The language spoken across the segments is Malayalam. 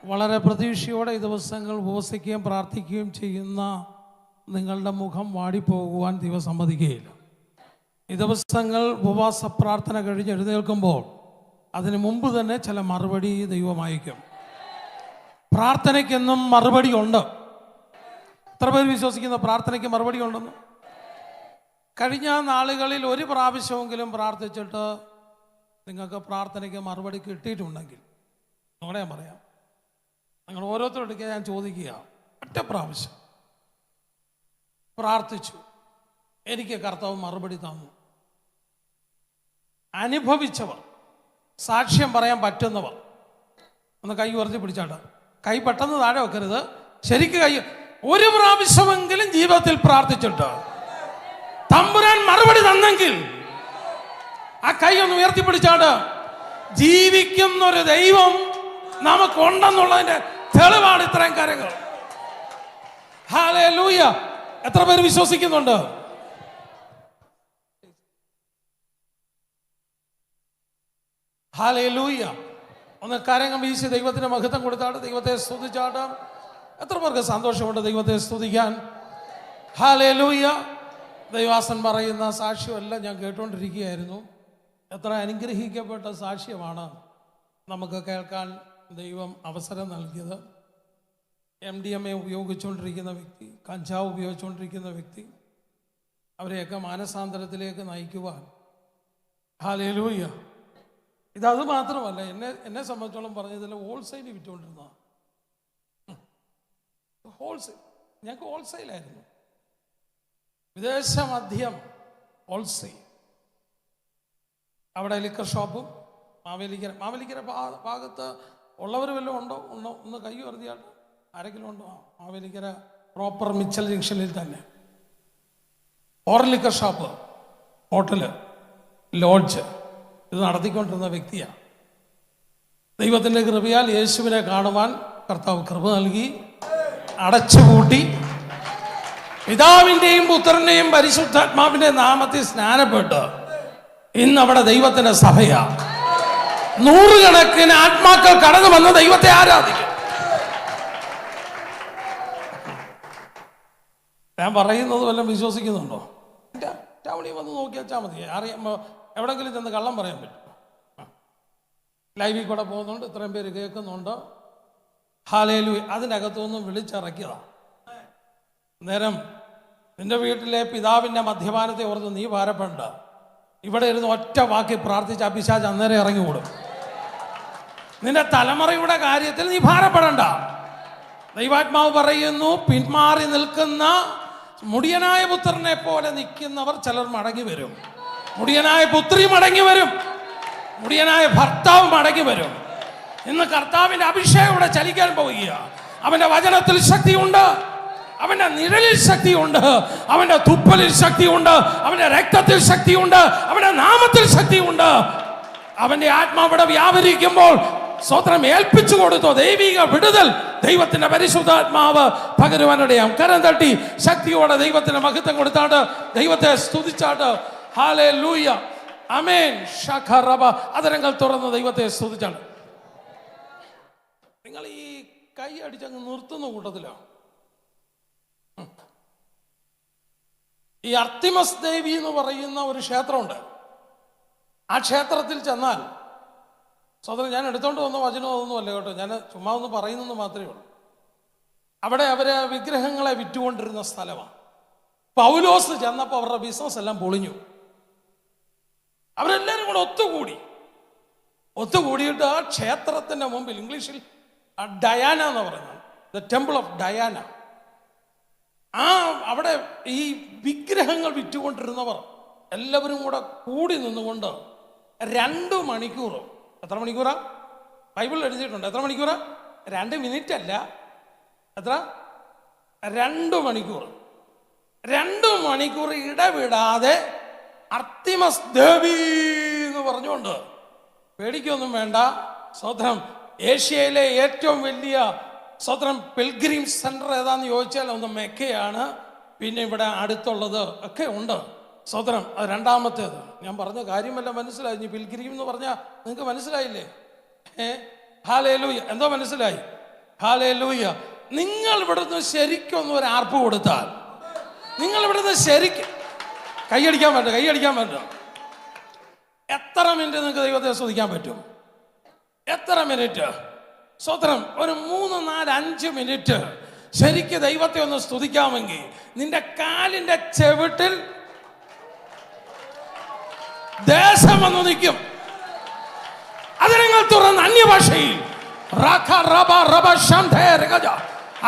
വളരെ പ്രതീക്ഷയോടെ ഈ ദിവസങ്ങൾ ഉപവസിക്കുകയും പ്രാർത്ഥിക്കുകയും ചെയ്യുന്ന നിങ്ങളുടെ മുഖം വാടിപ്പോകുവാൻ ദൈവം സമ്മതിക്കുകയില്ല. ഈ ദിവസങ്ങൾ ഉപവാസ പ്രാർത്ഥന കഴിഞ്ഞ് എഴുന്നേൽക്കുമ്പോൾ അതിന് മുമ്പ് തന്നെ ചില മറുപടി ദൈവം അയക്കും. പ്രാർത്ഥനയ്ക്കെന്നും മറുപടി ഉണ്ട്. എത്ര പേര് വിശ്വസിക്കുന്ന പ്രാർത്ഥനയ്ക്ക് മറുപടി ഉണ്ടെന്ന്? കഴിഞ്ഞ നാളുകളിൽ ഒരു പ്രാവശ്യമെങ്കിലും പ്രാർത്ഥിച്ചിട്ട് നിങ്ങൾക്ക് പ്രാർത്ഥനയ്ക്ക് മറുപടി കിട്ടിയിട്ടുണ്ടെങ്കിൽ നിങ്ങളെ ഞാൻ പറയാം, നിങ്ങൾ ഓരോരുത്തരുടെ ഞാൻ ചോദിക്കുക, ഒറ്റ പ്രാവശ്യം പ്രാർത്ഥിച്ചു, എനിക്ക് കർത്താവ് മറുപടി തന്നു. അനുഭവിച്ചവർ, സാക്ഷ്യം പറയാൻ പറ്റുന്നവർ ഒന്ന് കൈ ഉയർത്തി പിടിച്ചാട്ട്. കൈ പെട്ടെന്ന് താഴെ വെക്കരുത്, ശരിക്കും കൈ. ഒരു പ്രാവശ്യമെങ്കിലും ജീവിതത്തിൽ പ്രാർത്ഥിച്ചിട്ട് തമ്പുരാൻ മറുപടി തന്നെങ്കിൽ ആ കൈ ഒന്ന് ഉയർത്തി പിടിച്ചാട്ട്. ജീവിക്കുന്നൊരു ദൈവം നമുക്കുണ്ടെന്നുള്ളതിന്റെ തെളിവാണ് ഇത്രയും കാര്യങ്ങൾ. ഹല്ലേലൂയ! എത്ര പേര് വിശ്വസിക്കുന്നുണ്ട്? ഹല്ലേലൂയ! ഒന്ന് കരങ്ങൾ വീശി ദൈവത്തിന് മഹത്വം കൊടുത്താട്ട്, ദൈവത്തെ സ്തുതിച്ചാട്ട്. എത്ര പേർക്ക് സന്തോഷമുണ്ട് ദൈവത്തെ സ്തുതിക്കാൻ? ഹല്ലേലൂയ! ദൈവാസൻ പറയുന്ന സാക്ഷ്യമെല്ലാം ഞാൻ കേട്ടുകൊണ്ടിരിക്കുകയായിരുന്നു. എത്ര അനുഗ്രഹിക്കപ്പെട്ട സാക്ഷ്യമാണ് നമുക്ക് കേൾക്കാൻ ദൈവം അവസരം നൽകിയത്. MDMA ഉപയോഗിച്ചുകൊണ്ടിരിക്കുന്ന വ്യക്തി, കഞ്ചാവ് ഉപയോഗിച്ചുകൊണ്ടിരിക്കുന്ന വ്യക്തി, അവരെയൊക്കെ മാനസാന്തരത്തിലേക്ക് നയിക്കുവാൻ. ഹല്ലേലൂയ! ഇതത് മാത്രമല്ല, എന്നെ സംബന്ധിച്ചോളം പറഞ്ഞതിൽ ഹോൾസെയിൽ വിറ്റുകൊണ്ടിരുന്ന ഹോൾസെയിൽ, ഞങ്ങൾക്ക് ഹോൾസെയിലായിരുന്നു. വിദേശ മദ്യം ഹോൾസെയിൽ. അവിടെ ലിക്കർ ഷോപ്പും മാവേലിക്കര ഭാഗത്ത് ഉള്ളവർ വല്ലതും ഉണ്ടോ? ഒന്ന് കൈ ഉയർത്തിയാൽ ആരെങ്കിലും ഉണ്ടോ? മാവേലിക്കര പ്രോപ്പർ മിച്ചൽ ജംഗ്ഷനിൽ തന്നെ ലിക്കർ ഷോപ്പ്, ഹോട്ടല്, ലോഡ്ജ് ഇത് നടത്തിക്കൊണ്ടിരുന്ന വ്യക്തിയാണ്. ദൈവത്തിൻ്റെ കൃപയാൽ യേശുവിനെ കാണുവാൻ കർത്താവ് കൃപ നൽകി, അടച്ചുപൂട്ടി, പിതാവിൻ്റെയും പുത്രൻ്റെയും പരിശുദ്ധാത്മാവിൻ്റെ നാമത്തിൽ സ്നാനപ്പെട്ട് ഇന്ന് അവിടെ ദൈവത്തിന്റെ സഭയാ. നൂറുകണക്കിന് ആത്മാക്കൾ കടന്നു വന്ന് ദൈവത്തെ ആരാധിക്കും. ഞാൻ പറയുന്നത് വല്ലതും വിശ്വസിക്കുന്നുണ്ടോ? ടൗണിൽ വന്ന് നോക്കി വെച്ചാൽ മതി. അറിയാമോ? എവിടെങ്കിലും ചെന്ന് കള്ളം പറയാൻ പറ്റും. ലൈവിൽ കൂടെ പോകുന്നുണ്ട്, ഇത്രയും പേര് കേൾക്കുന്നുണ്ട്. ഹല്ലേലൂയ! അതിനകത്തുനിന്നും വിളിച്ചിറക്കിയതാ. നേരം നിന്റെ വീട്ടിലെ പിതാവിൻ്റെ മദ്യപാനത്തെ ഓർത്ത് നീ ഭാരപ്പെടണ്ട. ഇവിടെ ഇരുന്ന് ഒറ്റ വാക്കി പ്രാർത്ഥിച്ച പിശാച് അന്നേരം ഇറങ്ങിക്കൂടും. നിന്റെ തലമുറയുടെ കാര്യത്തിൽ നീ ഭാരപ്പെടണ്ട. ദൈവാത്മാവ് പറയുന്നു, പിന്മാറി നിൽക്കുന്ന മുടിയനായ പുത്രനെ പോലെ നിൽക്കുന്നവർ ചിലർ മടങ്ങി വരും. മുടിയനായ പുത്രി മടങ്ങി വരും. മുടിയനായ ഭർത്താവ് മടങ്ങി വരും. ഇന്ന് കർത്താവിന്റെ അഭിഷേകം ഇവിടെ ചലിക്കാൻ പോവുക. അവന്റെ വചനത്തിൽ ശക്തിയുണ്ട്, അവന്റെ നിഴലിൽ ശക്തിയുണ്ട്, അവന്റെ തുപ്പലിൽ ശക്തിയുണ്ട്, അവന്റെ രക്തത്തിൽ ശക്തിയുണ്ട്, അവന്റെ നാമത്തിൽ ശക്തിയുണ്ട്. അവന്റെ ആത്മാവിടെ വ്യാപരിക്കുമ്പോൾ സ്വത്രം ഏൽപ്പിച്ചു കൊടുത്തോ ദൈവിക വിടുതൽ ദൈവത്തിന്റെ പരിശുദ്ധാത്മാവ് പകരുവാനിടയാം. കരം തട്ടി ശക്തിയോടെ ദൈവത്തിന് മഹത്വം കൊടുത്താട്ട്, ദൈവത്തെ സ്തുതിച്ചാട്ട്. ഹല്ലേലൂയ! ആമേൻ. ശഖറബ. അതരങ്ങൾ തുറന്ന് ദൈവത്തെ സ്തുതിച്ചാട്ട്. നിങ്ങൾ ഈ കൈ അടിച്ചങ്ങ് നിർത്തുന്ന കൂട്ടത്തിലാണ്. ഈ അർത്തിമസ് ദേവി എന്ന് പറയുന്ന ഒരു ക്ഷേത്രമുണ്ട്. ആ ക്ഷേത്രത്തിൽ ചെന്നാൽ, സഹോദരൻ, ഞാൻ എടുത്തോണ്ട് വന്ന വചനം അതൊന്നുമല്ല കേട്ടോ, ഞാൻ ചുമ്മാ ഒന്ന് പറയുന്നെന്ന് മാത്രമേ ഉള്ളൂ. അവിടെ അവര് വിഗ്രഹങ്ങളെ വിറ്റുകൊണ്ടിരുന്ന സ്ഥലമാണ്. പൗലോസ് ചെന്നപ്പോൾ അവരുടെ ബിസിനസ് എല്ലാം പൊളിഞ്ഞു. അവരെല്ലാവരും കൂടെ ഒത്തുകൂടിയിട്ട് ആ ക്ഷേത്രത്തിന്റെ മുമ്പിൽ, ഇംഗ്ലീഷിൽ ഡയാന എന്ന് പറയുന്നത്, ദ ടെമ്പിൾ ഓഫ് ഡയാന, അവിടെ ഈ വിഗ്രഹങ്ങൾ വിറ്റുകൊണ്ടിരുന്നവർ എല്ലാവരും കൂടെ കൂടി നിന്നുകൊണ്ട് 2 മണിക്കൂർ, എത്ര മണിക്കൂറാ ബൈബിളിൽ എഴുതിയിട്ടുണ്ട്? എത്ര മണിക്കൂറാ? 2 മിനിറ്റ് അല്ല, എത്ര? 2 മണിക്കൂർ. 2 മണിക്കൂർ ഇടവിടാതെ അർത്തിമസ് ദേവി എന്ന് പറഞ്ഞുകൊണ്ട്, പേടിക്കൊന്നും വേണ്ട. സ്വതന്ത്രം ഏഷ്യയിലെ ഏറ്റവും വലിയ സ്വതന്ത്രം പിൽഗ്രിം സെന്റർ ഏതാന്ന് ചോദിച്ചാൽ ഒന്ന് മെക്കയാണ്. പിന്നെ ഇവിടെ അടുത്തുള്ളത് ഒക്കെ ഉണ്ട്. സ്വതന്ത്രം അത് രണ്ടാമത്തേത്. ഞാൻ പറഞ്ഞ കാര്യമല്ല മനസ്സിലായി. ഇനി പിൽഗ്രിം എന്ന് പറഞ്ഞാൽ നിങ്ങൾക്ക് മനസ്സിലായില്ലേ? ഹല്ലേലൂയ! എന്തോ മനസ്സിലായി? ഹല്ലേലൂയ. നിങ്ങൾ ഇവിടുന്ന് ശരിക്കൊന്നും ഒരു ആർപ്പ് കൊടുത്താൽ, നിങ്ങൾ ഇവിടുന്ന് ശരിക്കും കൈയടിക്കാൻ പറ്റും. എത്ര മിനിറ്റ് നിങ്ങൾക്ക് ദൈവത്തെ സ്തുതിക്കാൻ പറ്റും? എത്ര മിനിറ്റ്? സ്വത്രം ഒരു 3, 4, 5 മിനിറ്റ് ശരിക്ക് ദൈവത്തെ ഒന്ന് സ്തുതിക്കാമെങ്കിൽ നിന്റെ കാലിന്റെ ചെവിട്ടിൽ ദേശം വന്നു നിൽക്കും. അതിനങ്ങൾ തുറന്ന് അന്യഭാഷയിൽ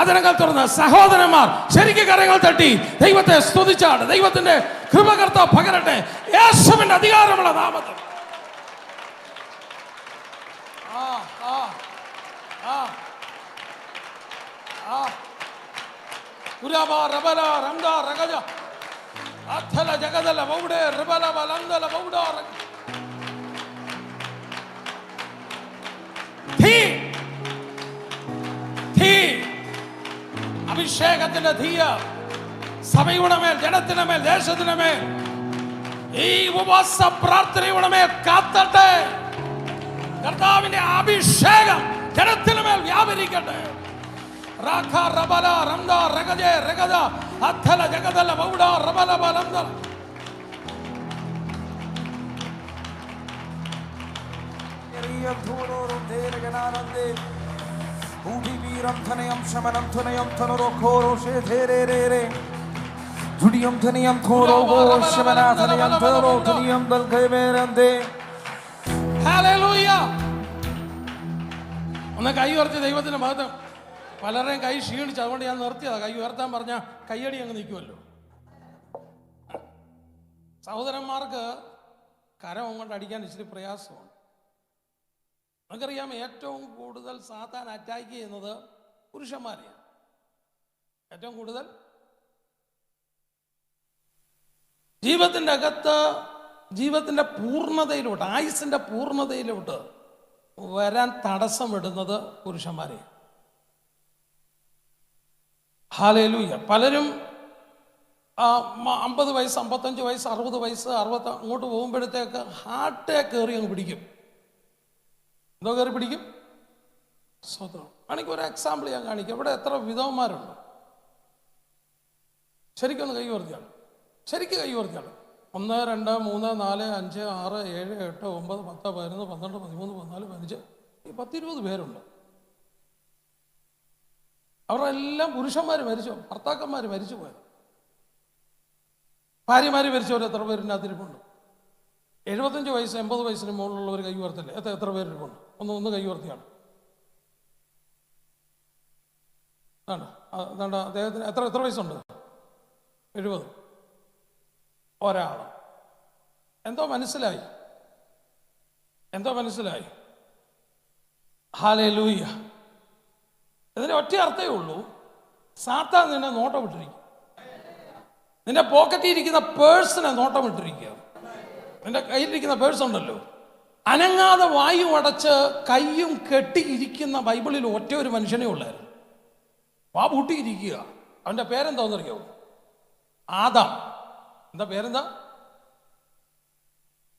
അതിനങ്ങൾ തുറന്ന് സഹോദരന്മാർ ശരിക്കും കരങ്ങൾ തട്ടി ദൈവത്തെ സ്തുതിച്ചാണ്. ദൈവത്തിന്റെ കൃപകർത്ത പകരട്ടെ യേശുവിന്റെ അധികാരമുള്ള നാമത്തിൽ. അഭിഷേകത്തിന്റെ തീയ സഭയുടെ മേൽ, ജനത്തിന്റെ മേൽ, ദേശത്തിന്റെ മേൽ, ഈ ഉപവാസ പ്രാർത്ഥനയുടെ മേൽ കാത്തട്ടെ. കർത്താവിന്റെ അഭിഷേകം ജനത്തിന് മേൽ വ്യാപരിക്കട്ടെ. ഒന്ന് കൈ ഉയർത്തി ദൈവത്തിന്റെ മഹത്വം. പലരുടെയും കൈ ക്ഷീണിച്ചു, അതുകൊണ്ട് ഞാൻ നിർത്തിയതാ. കൈ ഉയർത്താൻ പറഞ്ഞ കയ്യടി അങ്ങ് നിൽക്കുമല്ലോ. സഹോദരന്മാർക്ക് കരം അങ്ങോട്ട് അടിക്കാൻ ഇച്ചിരി പ്രയാസമാണ്. നമുക്കറിയാം, ഏറ്റവും കൂടുതൽ സാത്താൻ അറ്റാക്ക് ചെയ്യുന്നത് പുരുഷന്മാരെയാണ്. ഏറ്റവും കൂടുതൽ ജീവിതത്തിൻ്റെ അകത്ത്, ജീവിതത്തിൻ്റെ പൂർണ്ണതയിലോട്ട്, ആയുസിൻ്റെ പൂർണ്ണതയിലോട്ട് വരാൻ തടസ്സം ഇടുന്നത് പുരുഷന്മാരെയാണ്. ഹല്ലേലൂയ. പലരും 50 വയസ്സ്, 55 വയസ്സ്, 60 വയസ്സ്, 60 അങ്ങോട്ട് പോകുമ്പോഴത്തേക്ക് ഹാർട്ട് അറ്റാക്ക് കയറി അങ്ങ് പിടിക്കും. എന്തോ കയറി പിടിക്കും? സ്വതന്ത്രം. ആണെങ്കിൽ ഒരു എക്സാമ്പിൾ ഞാൻ കാണിക്കാം. ഇവിടെ എത്ര വിധവന്മാരുണ്ട്? ശരിക്കൊന്ന് കൈ ഉയർത്തിയാണ്, ശരിക്കും കൈ ഉയർത്തിയാണ്. 1, 2, 3, 4, 5, 6, 7, 8, 9, 10, 11, 12, 13, 14, 15, 10-20 പേരുണ്ട്. അവരെല്ലാം പുരുഷന്മാർ മരിച്ചു, ഭർത്താക്കന്മാർ മരിച്ചു പോയത്. ഭാര്യമാർ മരിച്ചവർ എത്ര പേരിൻ്റെ അതിരിപ്പുണ്ട്? 75 വയസ്സ് 80 വയസ്സിന് മുകളിലുള്ളവർ കൈ ഉയർത്തില്ലേ? എത്ര പേരിപ്പുണ്ട്? ഒന്ന് കൈ ഉയർത്തിയാണ്. അദ്ദേഹത്തിന് എത്ര വയസ്സുണ്ട്? 70. ഒരാൾ. എന്തോ മനസ്സിലായി? ഹല്ലേലൂയ. ഇതിന് ഒറ്റ അർത്ഥമേ ഉള്ളൂ. സാത്താൻ നിന്നെ നോട്ടം വിട്ടിരിക്കും. നിന്റെ പോക്കറ്റിൽ ഇരിക്കുന്ന പേഴ്സിനെ നോട്ടം വിട്ടിരിക്കുക. നിന്റെ കയ്യിലിരിക്കുന്ന പേഴ്സ് ഉണ്ടല്ലോ, അനങ്ങാതെ വായു അടച്ച് കയ്യും കെട്ടിയിരിക്കുന്ന ബൈബിളിൽ ഒറ്റ ഒരു മനുഷ്യനെ ഉള്ളായിരുന്നു. വാ പൂട്ടിയിരിക്കുക. അവൻ്റെ പേരെന്താണെന്നറിയോ? ആദാം. എന്താ പേരെന്താ?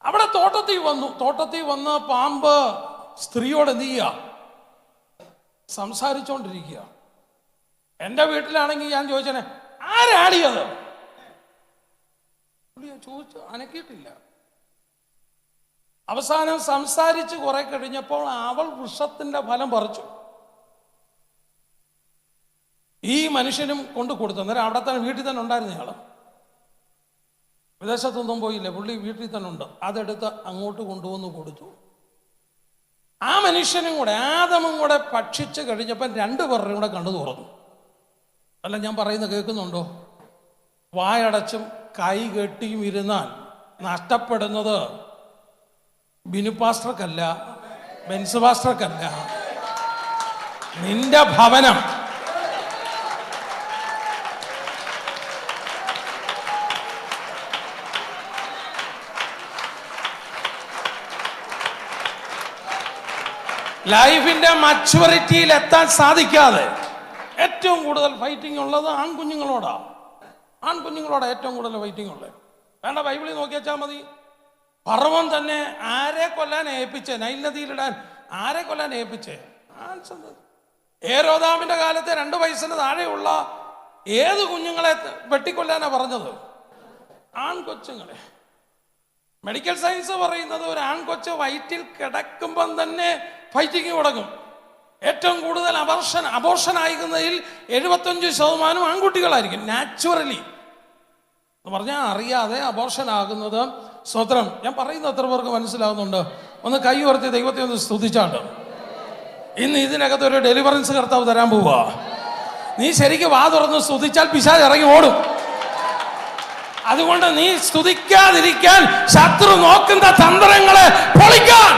അവിടെ തോട്ടത്തിൽ വന്ന് പാമ്പ് സ്ത്രീയോട് എന്ത് ചെയ്യുക? സംസാരിച്ചോണ്ടിരിക്കുക. എൻ്റെ വീട്ടിലാണെങ്കിൽ ഞാൻ ചോദിച്ചേ, ആരാടിയത്? ചോദിച്ചു, അനക്കിയിട്ടില്ല. അവസാനം സംസാരിച്ച് കുറെ കഴിഞ്ഞപ്പോൾ അവൾ വൃക്ഷത്തിന്റെ ഫലം പറിച്ചു. ഈ മനുഷ്യനും കൊണ്ടു കൊടുത്തു. അന്നേരം അവിടെ തന്നെ വീട്ടിൽ തന്നെ ഉണ്ടായിരുന്നു. ഇയാള് വിദേശത്തൊന്നും പോയില്ല, പുള്ളി വീട്ടിൽ തന്നെ ഉണ്ട്. അതെടുത്ത് അങ്ങോട്ട് കൊണ്ടുവന്ന് കൊടുത്തു. ആ മനുഷ്യനും കൂടെ, ആദമും കൂടെ ഭക്ഷിച്ച് കഴിഞ്ഞപ്പോൾ 2 പേരുടെയും കൂടെ കണ്ടു തുറന്നു. അല്ല, ഞാൻ പറയുന്നത് കേൾക്കുന്നുണ്ടോ? വായടച്ചും കൈ കെട്ടിയും ഇരുന്നാൽ നഷ്ടപ്പെടുന്നത് ബിനു പാസ്റ്റർക്കല്ല, ബെൻസ് പാസ്റ്റർക്കല്ല, നിന്റെ ഭവനം. ലൈഫിന്റെ മച്യൂരിറ്റിയിൽ എത്താൻ സാധിക്കാതെ ഏറ്റവും കൂടുതൽ ഫൈറ്റിംഗ് ഉള്ളത് ആൺകുഞ്ഞുങ്ങളോടാണ്. ഏറ്റവും കൂടുതൽ ഫൈറ്റിംഗ് ഉള്ളത്. വേണ്ട, ബൈബിളിൽ നോക്കി വെച്ചാൽ മതി. ഫറവോൻ തന്നെ ആരെ കൊല്ലാൻ ഏൽപ്പിച്ചേ? നൈൽ നദിയിലിടാൻ ആരെ കൊല്ലാൻ ഏൽപ്പിച്ചേ? ഹേരോദാമിന്റെ കാലത്തെ 2 വയസ്സിന് താഴെയുള്ള ഏത് കുഞ്ഞുങ്ങളെ വെട്ടിക്കൊല്ലാനാ പറഞ്ഞത്? ആൺകൊച്ചുങ്ങളെ. മെഡിക്കൽ സയൻസ് പറയുന്നത് ഒരു ആൺകൊച്ച് വയറ്റിൽ കിടക്കുമ്പം തന്നെ ഫൈറ്റിങ് തുടങ്ങും. ഏറ്റവും കൂടുതൽ അബോർഷൻ ആയിരിക്കുന്നതിൽ 75% ആൺകുട്ടികളായിരിക്കും. നാച്ചുറലി എന്ന് പറഞ്ഞാൽ അറിയാതെ അബോർഷൻ ആകുന്നത്. സ്വത്രം. ഞാൻ പറയുന്നത് എത്ര പേർക്ക് മനസ്സിലാവുന്നുണ്ട്? ഒന്ന് കൈ ഉയർത്തി ദൈവത്തെ ഒന്ന് സ്തുതിച്ചാണ്. ഇന്ന് ഇതിനകത്ത് ഒരു ഡെലിവറൻസ് കർത്താവ് തരാൻ പോവുക. നീ ശരിക്കും വാ തുറന്ന് സ്തുതിച്ചാൽ പിശാച് ഇറങ്ങി ഓടും. അതുകൊണ്ട് നീ സ്തുതിക്കാതിരിക്കാൻ ശത്രു നോക്കുന്ന തന്ത്രങ്ങളെ പൊളിക്കാൻ.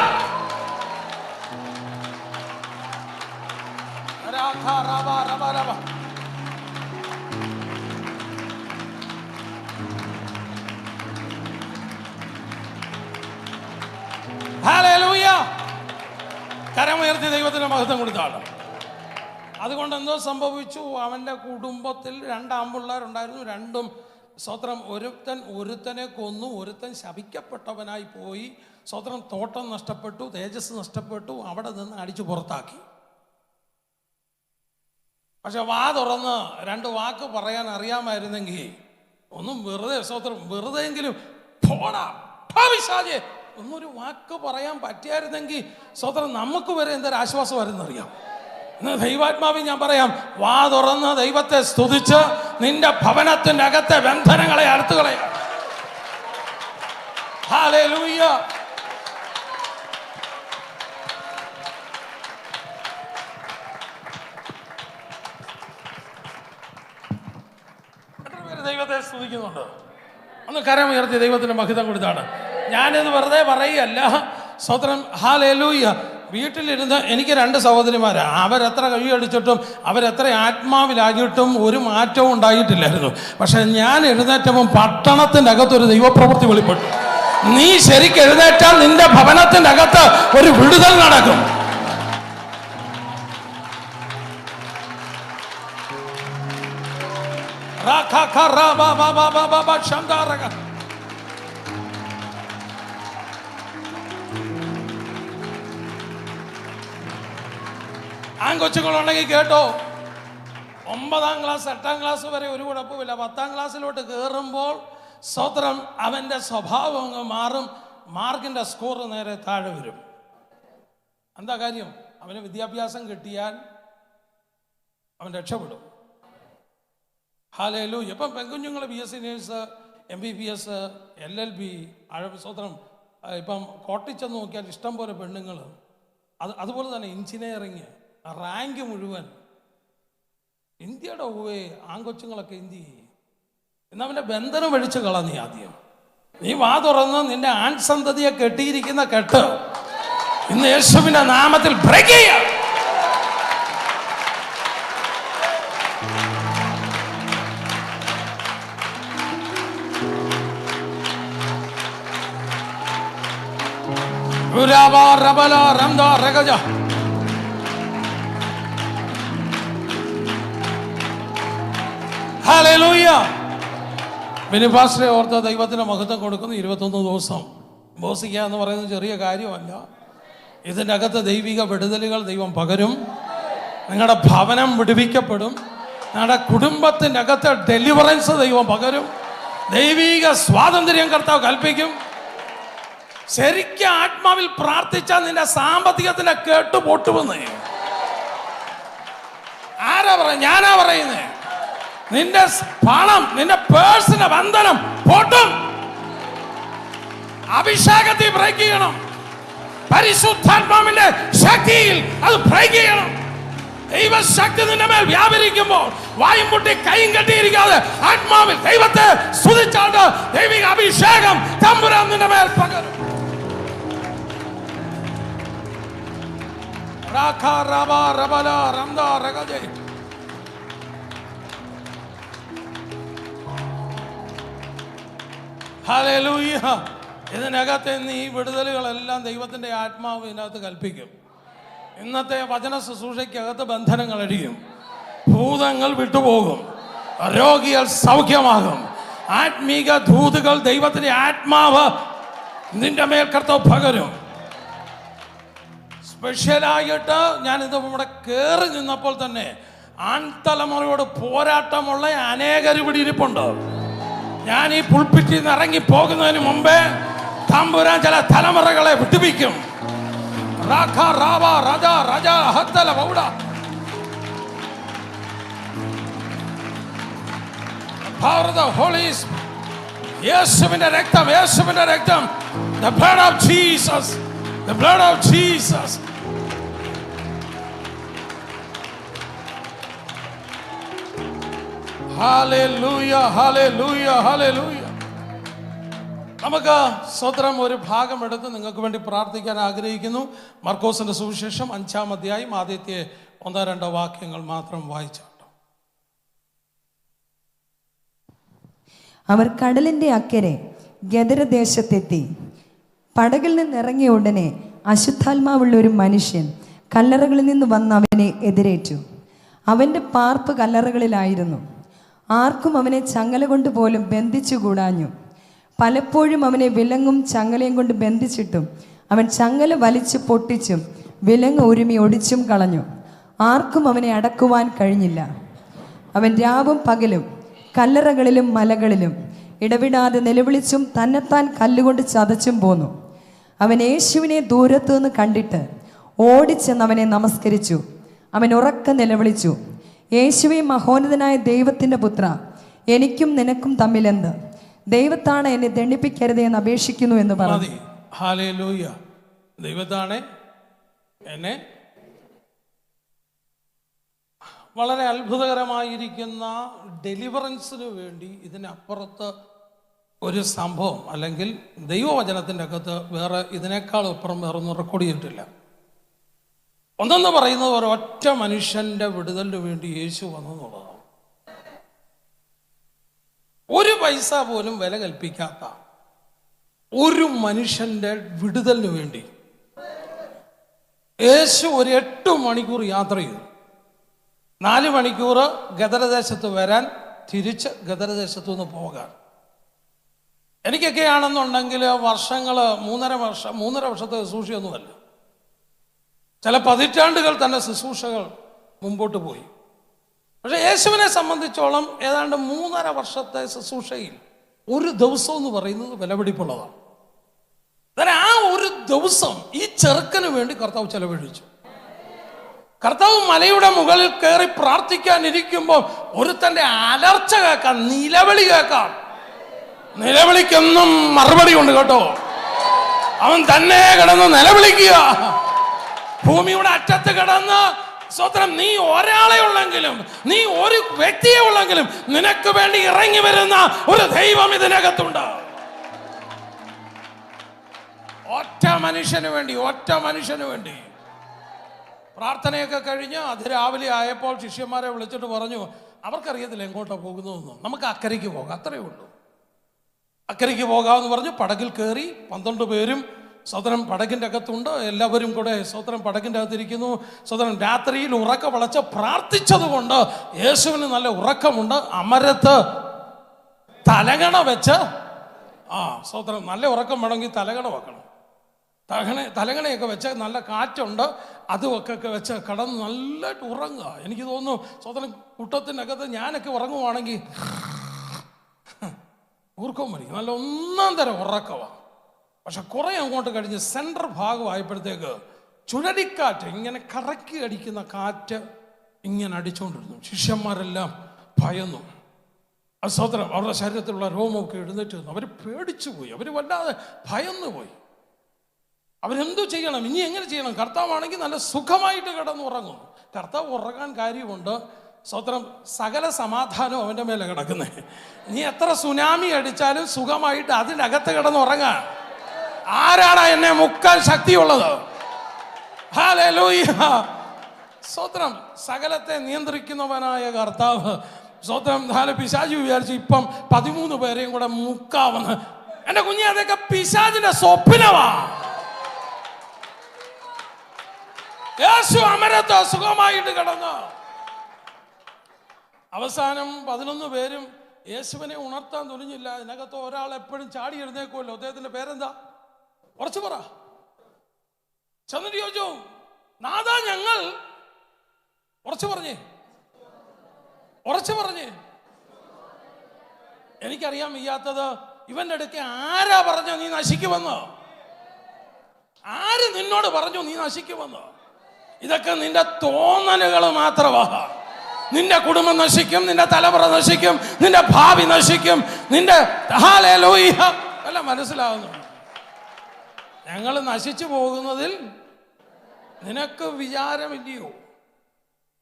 ഹല്ലേലൂയ. കരമുയർത്തി ദൈവത്തിന് മഹത്വം കൊടുത്താണ്. അതുകൊണ്ട് എന്തോ സംഭവിച്ചു? അവന്റെ കുടുംബത്തിൽ 2 ആൺപിള്ളേരുണ്ടായിരുന്നു. 2ഉം സ്വത്രം. ഒരുത്തനെ കൊന്നു, ഒരുത്തൻ ശപിക്കപ്പെട്ടവനായി പോയി. സ്വത്രം. തോട്ടം നഷ്ടപ്പെട്ടു, തേജസ് നഷ്ടപ്പെട്ടു, അവിടെ നിന്ന് അടിച്ചു പുറത്താക്കി. പക്ഷെ വാ തുറന്ന് 2 വാക്ക് പറയാൻ അറിയാമായിരുന്നെങ്കിൽ ഒന്നും വെറുതെ സ്വത്രം വെറുതെയെങ്കിലും പോടാ പിശാചേ ഒന്നൊരു വാക്ക് പറയാൻ പറ്റിയായിരുന്നെങ്കിൽ സ്വത്രം നമുക്ക് വരെ എന്തൊരു ആശ്വാസം വരുന്നറിയാം. ദൈവാത്മാവിൽ ഞാൻ പറയാം, വാ തുറന്ന് ദൈവത്തെ സ്തുതിച്ച് നിന്റെ ഭവനത്തിന്റെ അകത്തെ ബന്ധനങ്ങളെ അറുത്തുകളെ. ഹല്ലേലൂയ. എത്ര പേര് ദൈവത്തെ സ്തുതിക്കുന്നുണ്ട്? ഒന്ന് കരമുയർത്തി ദൈവത്തിന് മഹിതം കൊടുത്താണ്. ഞാനിത് വെറുതെ പറയുകയല്ല. സ്വത്രം. ഹല്ലേലൂയ. വീട്ടിലിരുന്ന് എനിക്ക് 2 സഹോദരിമാരാണ്. അവരെത്ര കഴിയടിച്ചിട്ടും അവരെത്ര ആത്മാവിലാകിയിട്ടും ഒരു മാറ്റവും ഉണ്ടായിട്ടില്ലായിരുന്നു. പക്ഷെ ഞാൻ എഴുന്നേറ്റവും പട്ടണത്തിൻ്റെ അകത്തൊരു ദൈവപ്രവൃത്തി വെളിപ്പെട്ടു. നീ ശരിക്കും എഴുന്നേറ്റാൽ നിന്റെ ഭവനത്തിൻ്റെ അകത്ത് ഒരു വിടുതൽ നടക്കും. ആൺകൊച്ചുങ്ങളുണ്ടെങ്കിൽ കേട്ടോ. 9ാം ക്ലാസ് 8ാം ക്ലാസ് വരെ ഒരു കുഴപ്പമില്ല. 10ാം ക്ലാസ്സിലോട്ട് കയറുമ്പോൾ സ്വത്രം അവൻ്റെ സ്വഭാവം അങ്ങ് മാറും. മാർക്കിൻ്റെ സ്കോർ നേരെ താഴെ വരും. എന്താ കാര്യം? അവന് വിദ്യാഭ്യാസം കിട്ടിയാൽ അവൻ രക്ഷപ്പെടും. ഹല്ലേലൂയ. ഇപ്പം പെൺകുഞ്ഞുങ്ങൾ BSc നേഴ്സ്, MBBS, LLB, സ്വത്രം. ഇപ്പം കോട്ടിച്ചെന്ന് നോക്കിയാൽ ഇഷ്ടം പോലെ പെണ്ണുങ്ങൾ. അതുപോലെ തന്നെ എഞ്ചിനീയറിങ് റാങ്ക് മുഴുവൻ. ഇന്ത്യയുടെ ആൺകൊച്ചുങ്ങളൊക്കെ എന്ത് ചെയ്യും? എന്നവൻ്റെ ബന്ധനം വഴിച്ച് കളഞ്ഞീ. ആദ്യം നീ വാ തുറന്ന് നിന്റെ ആൺസന്തതിയെ കെട്ടിയിരിക്കുന്ന കെട്ട് ഇന്ന് യേശുവിന്റെ നാമത്തിൽ ബ്രേക്ക് ചെയ്യാം. ഹല്ലേലൂയ. ബെനിഫാസിനെ ഓർത്ത് ദൈവത്തിന് മഹത്വം കൊടുക്കുന്നു. 21 ദിവസം ഉപവസിക്കുക എന്ന് പറയുന്നത് ചെറിയ കാര്യമല്ല. ഇതിൻ്റെ അകത്ത് ദൈവിക വിടുതലുകൾ ദൈവം പകരും. നിങ്ങളുടെ ഭവനം വിടുവിക്കപ്പെടും. നിങ്ങളുടെ കുടുംബത്തിൻ്റെ അകത്ത് ഡെലിവറൻസ് ദൈവം പകരും. ദൈവിക സ്വാതന്ത്ര്യം കർത്താവ് കൽപ്പിക്കും. ശരിക്കും ആത്മാവിൽ പ്രാർത്ഥിച്ചാൽ നിന്റെ സാമ്പത്തികത്തിന്റെ കേട്ട് പൊട്ടുമെന്ന്. ആരാ പറയുന്നത്? ഞാനാ പറയുന്നേ. നിന്റെ പണം, നിന്റെ പേഴ്സിന്റെ ബന്ധനം പൊട്ടും. അഭിഷേകത്തിൽ ബ്രേക്ക് ചെയ്യണം. പരിശുദ്ധാത്മാവിന്റെ ശക്തിയിൽ അത് ബ്രേക്ക് ചെയ്യണം. ദൈവശക്തി നിന്റെ മേൽ വ്യാപരിക്കുമ്പോൾ വായും പൊട്ടി കൈയും കെട്ടിയിരിക്കാതെ ആത്മാവിൽ ദൈവത്തെ സ്തുതിച്ചാണ്ട് ദൈവിക അഭിഷേകം തമ്പുരാൻ നിന്റെ മേൽ പകരും. ഹല്ലേലൂയ. ഇതിനകത്ത് ഈ വിടുതലുകളെല്ലാം ദൈവത്തിന്റെ ആത്മാവ് ഇതിനകത്ത് കൽപ്പിക്കും. ഇന്നത്തെ വചന ശുശ്രൂഷയ്ക്കകത്ത് ബന്ധനങ്ങൾ അടിയും, ഭൂതങ്ങൾ വിട്ടുപോകും, രോഗികൾ സൗഖ്യമാകും, ആത്മീക ദൂതുകൾ ദൈവത്തിന്റെ ആത്മാവ് നിന്റെ മേൽ കർത്താവ് പകരും. സ്പെഷ്യലായിട്ട് ഞാനിത് ഇവിടെ കയറി നിന്നപ്പോൾ തന്നെ ആൺതലമുറയോട് പോരാട്ടമുള്ള അനേകർ ഇവിടെ ഇരിപ്പുണ്ട്. ഞാൻ ഈ പുൾപിറ്റിൽ നിന്ന് ഇറങ്ങി പോകുന്നതിന് മുമ്പേ തമ്പുരാൻ ചില തലമുറകളെ വിട്ടുപിക്കും. യേശുവിന്റെ രക്തം, യേശുവിന്റെ രക്തം, the blood of Jesus, the blood of Jesus. Hallelujah, hallelujah, hallelujah. നമുക്ക് സ്വതന്ത്രം ഒരു ഭാഗം എടുത്ത് നിങ്ങൾക്ക് വേണ്ടി പ്രാർത്ഥിക്കാൻ ആഗ്രഹിക്കുന്നു. മർക്കോസിന്റെ സുവിശേഷം 5-ാം അധ്യായം ആദ്യത്തെ 1-2 വാക്യങ്ങൾ മാത്രം വായിച്ചാട്ടോ. അവർ കടലിന്റെ അക്കരെ ഗദരദേശത്തെത്തി. പടകിൽ നിന്ന് ഇറങ്ങിയ ഉടനെ അശുദ്ധാത്മാവുള്ള ഒരു മനുഷ്യൻ കല്ലറകളിൽ നിന്ന് വന്ന് അവനെ എതിരേറ്റു. അവൻ്റെ പാർപ്പ് കല്ലറകളിലായിരുന്നു. ആർക്കും അവനെ ചങ്ങല കൊണ്ട് പോലും ബന്ധിച്ചുകൂടാഞ്ഞു. പലപ്പോഴും അവനെ വിലങ്ങും ചങ്ങലയും കൊണ്ട് ബന്ധിച്ചിട്ടും അവൻ ചങ്ങല വലിച്ചു പൊട്ടിച്ചും വിലങ്ങ് ഉരുമി ഒടിച്ചും കളഞ്ഞു. ആർക്കും അവനെ അടക്കുവാൻ കഴിഞ്ഞില്ല. അവൻ രാവും പകലും കല്ലറകളിലും മലകളിലും ഇടവിടാതെ നിലവിളിച്ചും തന്നെത്താൻ കല്ലുകൊണ്ട് ചതച്ചും പോന്നു. അവൻ യേശുവിനെ ദൂരത്തുനിന്ന് കണ്ടിട്ട് ഓടിച്ചെന്ന് അവനെ നമസ്കരിച്ചു. അവൻ ഉറക്കെ നിലവിളിച്ചു, യേശുവേ, മഹോന്നതനായ ദൈവത്തിൻ്റെ പുത്ര, എനിക്കും നിനക്കും തമ്മിലെന്ത്? ദൈവത്താണ് എന്നെ ദണ്ഡിപ്പിക്കരുത് എന്ന് അപേക്ഷിക്കുന്നു എന്ന് പറഞ്ഞു. ഹല്ലേലൂയ. ദൈവത്താണ് എന്നെ. വളരെ അത്ഭുതകരമായിരിക്കുന്ന ഡെലിവറൻസിന് വേണ്ടി ഇതിനപ്പുറത്ത് ഒരു സംഭവം അല്ലെങ്കിൽ ദൈവവചനത്തിൻ്റെ അകത്ത് വേറെ ഇതിനേക്കാൾ അപ്പുറം വേറൊന്നും റെക്കോർഡ് ചെയ്തിട്ടില്ല. ഒന്നെന്ന് പറയുന്നത് ഒരൊറ്റ മനുഷ്യന്റെ വിടുതലിന് വേണ്ടി യേശു വന്നെന്നുള്ളതാണ്. ഒരു പൈസ പോലും വില കൽപ്പിക്കാത്ത ഒരു മനുഷ്യന്റെ വിടുതലിന് വേണ്ടി യേശു ഒരു 8 മണിക്കൂർ യാത്ര ചെയ്തു. 4 മണിക്കൂർ ഗദരദേശത്ത് വരാൻ, തിരിച്ച് ഗദരദേശത്തു നിന്ന് പോകാൻ. എനിക്കൊക്കെ ആണെന്നുണ്ടെങ്കിൽ വർഷങ്ങൾ 3.5 വർഷത്തെ ശുശ്രൂഷയൊന്നുമല്ല, ചില പതിറ്റാണ്ടുകൾ തന്നെ ശുശ്രൂഷകൾ മുമ്പോട്ട് പോയി. പക്ഷെ യേശുവിനെ സംബന്ധിച്ചോളം ഏതാണ്ട് 3.5 വർഷത്തെ ശുശ്രൂഷയിൽ ഒരു ദിവസം എന്ന് പറയുന്നത് വിലപിടിപ്പുള്ളതാണ്. ആ ഒരു ദിവസം ഈ ചെറുക്കന് വേണ്ടി കർത്താവ് ചെലവഴിച്ചു. കർത്താവ് മലയുടെ മുകളിൽ കയറി പ്രാർത്ഥിക്കാനിരിക്കുമ്പോൾ ഒരുത്തന്റെ അലർച്ച കേൾക്കാം, നിലവിളി കേൾക്കാം. നിലവിളിക്കൊന്നും മറുപടി ഉണ്ട് കേട്ടോ. അവൻ തന്നെ കിടന്ന് നിലവിളിക്കുക. ഭൂമിയുടെ അറ്റത്ത് കിടന്ന് സ്വതന്ത്രം, നീ ഒരാളെ ഉള്ളെങ്കിലും, നീ ഒരു വ്യക്തിയെ ഉള്ളെങ്കിലും നിനക്ക് വേണ്ടി ഇറങ്ങി വരുന്ന ഒരു ദൈവം ഇതിനകത്തുണ്ട്. ഒറ്റ മനുഷ്യന് വേണ്ടി പ്രാർത്ഥനയൊക്കെ കഴിഞ്ഞ് അതിരാവിലെ ആയപ്പോൾ ശിഷ്യന്മാരെ വിളിച്ചിട്ട് പറഞ്ഞു, അവർക്കറിയത്തില്ല എങ്ങോട്ടാണ് പോകുന്നതെന്ന്, നമുക്ക് അക്കരയ്ക്ക് പോകാം, അത്രയേ ഉള്ളൂ. അക്കരയ്ക്ക് പോകാമെന്ന് പറഞ്ഞ് പടകിൽ കയറി 12 പേരും സ്വതന്ത്രം പടകിൻ്റെ അകത്തുണ്ട്. എല്ലാവരും കൂടെ സ്വതന്ത്രം പടകിൻ്റെ അകത്തിരിക്കുന്നു. സ്വതന്ത്രം രാത്രിയിൽ ഉറക്ക വളച്ച് പ്രാർത്ഥിച്ചത് കൊണ്ട് യേശുവിന് നല്ല ഉറക്കമുണ്ട്. അമരത്ത് തലകണ വെച്ച്, സ്വതന്ത്രം നല്ല ഉറക്കം വേണമെങ്കിൽ തലകണ വെക്കണം. തലകണയൊക്കെ വെച്ച് നല്ല കാറ്റുണ്ട്, അതുമൊക്കെ വെച്ച് കടന്ന് നല്ലതായിട്ട് ഉറങ്ങുക. എനിക്ക് തോന്നുന്നു സ്വതന്ത്രം കൂട്ടത്തിനകത്ത് ഞാനൊക്കെ ഉറങ്ങുവാണെങ്കിൽ ഊർക്കം മരിക്കും, നല്ല 1 തരം ഉറക്കമാണ്. പക്ഷെ കുറെ അങ്ങോട്ട് കഴിഞ്ഞ് സെൻട്രൽ ഭാഗമായപ്പോഴത്തേക്ക് ചുഴലിക്കാറ്റ്, ഇങ്ങനെ കറക്കി അടിക്കുന്ന കാറ്റ് ഇങ്ങനെ അടിച്ചുകൊണ്ടിരുന്നു. ശിഷ്യന്മാരെല്ലാം ഭയന്നു. സ്വതന്ത്രം അവരുടെ ശരീരത്തിലുള്ള രോമമൊക്കെ എഴുന്നേറ്റ് വന്നു. അവർ പേടിച്ചു പോയി, അവർ വല്ലാതെ ഭയന്നു പോയി. അവരെന്തു ചെയ്യണം, ഇനി എങ്ങനെ ചെയ്യണം? കർത്താവാണെങ്കിൽ നല്ല സുഖമായിട്ട് കിടന്ന് ഉറങ്ങുന്നു. കർത്താവ് ഉറങ്ങാൻ കാര്യമുണ്ട്. സ്വതന്ത്രം സകല സമാധാനവും അവൻ്റെ മേലെ കിടക്കുന്നത്. നീ എത്ര സുനാമി അടിച്ചാലും സുഖമായിട്ട് അതിൻ്റെ അകത്ത് കിടന്ന് ഉറങ്ങാൻ ആരാടാ എന്നെ മുക്കാൻ ശക്തിയുള്ളത്? ഹല്ലേലൂയ. സ്വതന്ത്രം സകലത്തെ നിയന്ത്രിക്കുന്നവനായ കർത്താവ്. സ്വതന്ത്രം പിശാചി വിചാരിച്ചു ഇപ്പം 13 പേരെയും കൂടെ മുക്കാവുന്ന. എന്റെ കുഞ്ഞെ, അതൊക്കെ പിശാചിന്റെ സ്വപ്നമാ. യേശു അമരത്ത് സുഖമായിട്ട് കിടന്നു. അവസാനം 11 പേരും യേശുവിനെ ഉണർത്താൻ തുനിഞ്ഞില്ല. ഇതിനകത്ത് ഒരാൾ എപ്പോഴും ചാടി എഴുന്നേക്കുമല്ലോ. അദ്ദേഹത്തിന്റെ പേരെന്താ? കുറച്ച് പറ. ചെന്നിട്ട് ചോദിച്ചു, നാഥാ ഞങ്ങൾ ഉറച്ചു പറഞ്ഞേ. എനിക്കറിയാൻ വയ്യാത്തത്, ഇവന്റെ അടുക്കെ ആരാ പറഞ്ഞോ നീ നശിക്കുമെന്ന്? ആര് നിന്നോട് പറഞ്ഞു നീ നശിക്കുമെന്ന്? ഇതൊക്കെ നിന്റെ തോന്നലുകൾ മാത്രമാ. നിന്റെ കുടുംബം നശിക്കും, നിന്റെ തലമുറ നശിക്കും, നിന്റെ ഭാവി നശിക്കും, നിന്റെ ഹല്ലേലൂയ എല്ലാം മനസ്സിലാവുന്നു. ഞങ്ങൾ നശിച്ചു പോകുന്നതിൽ നിനക്ക് വിചാരമില്ലയോ?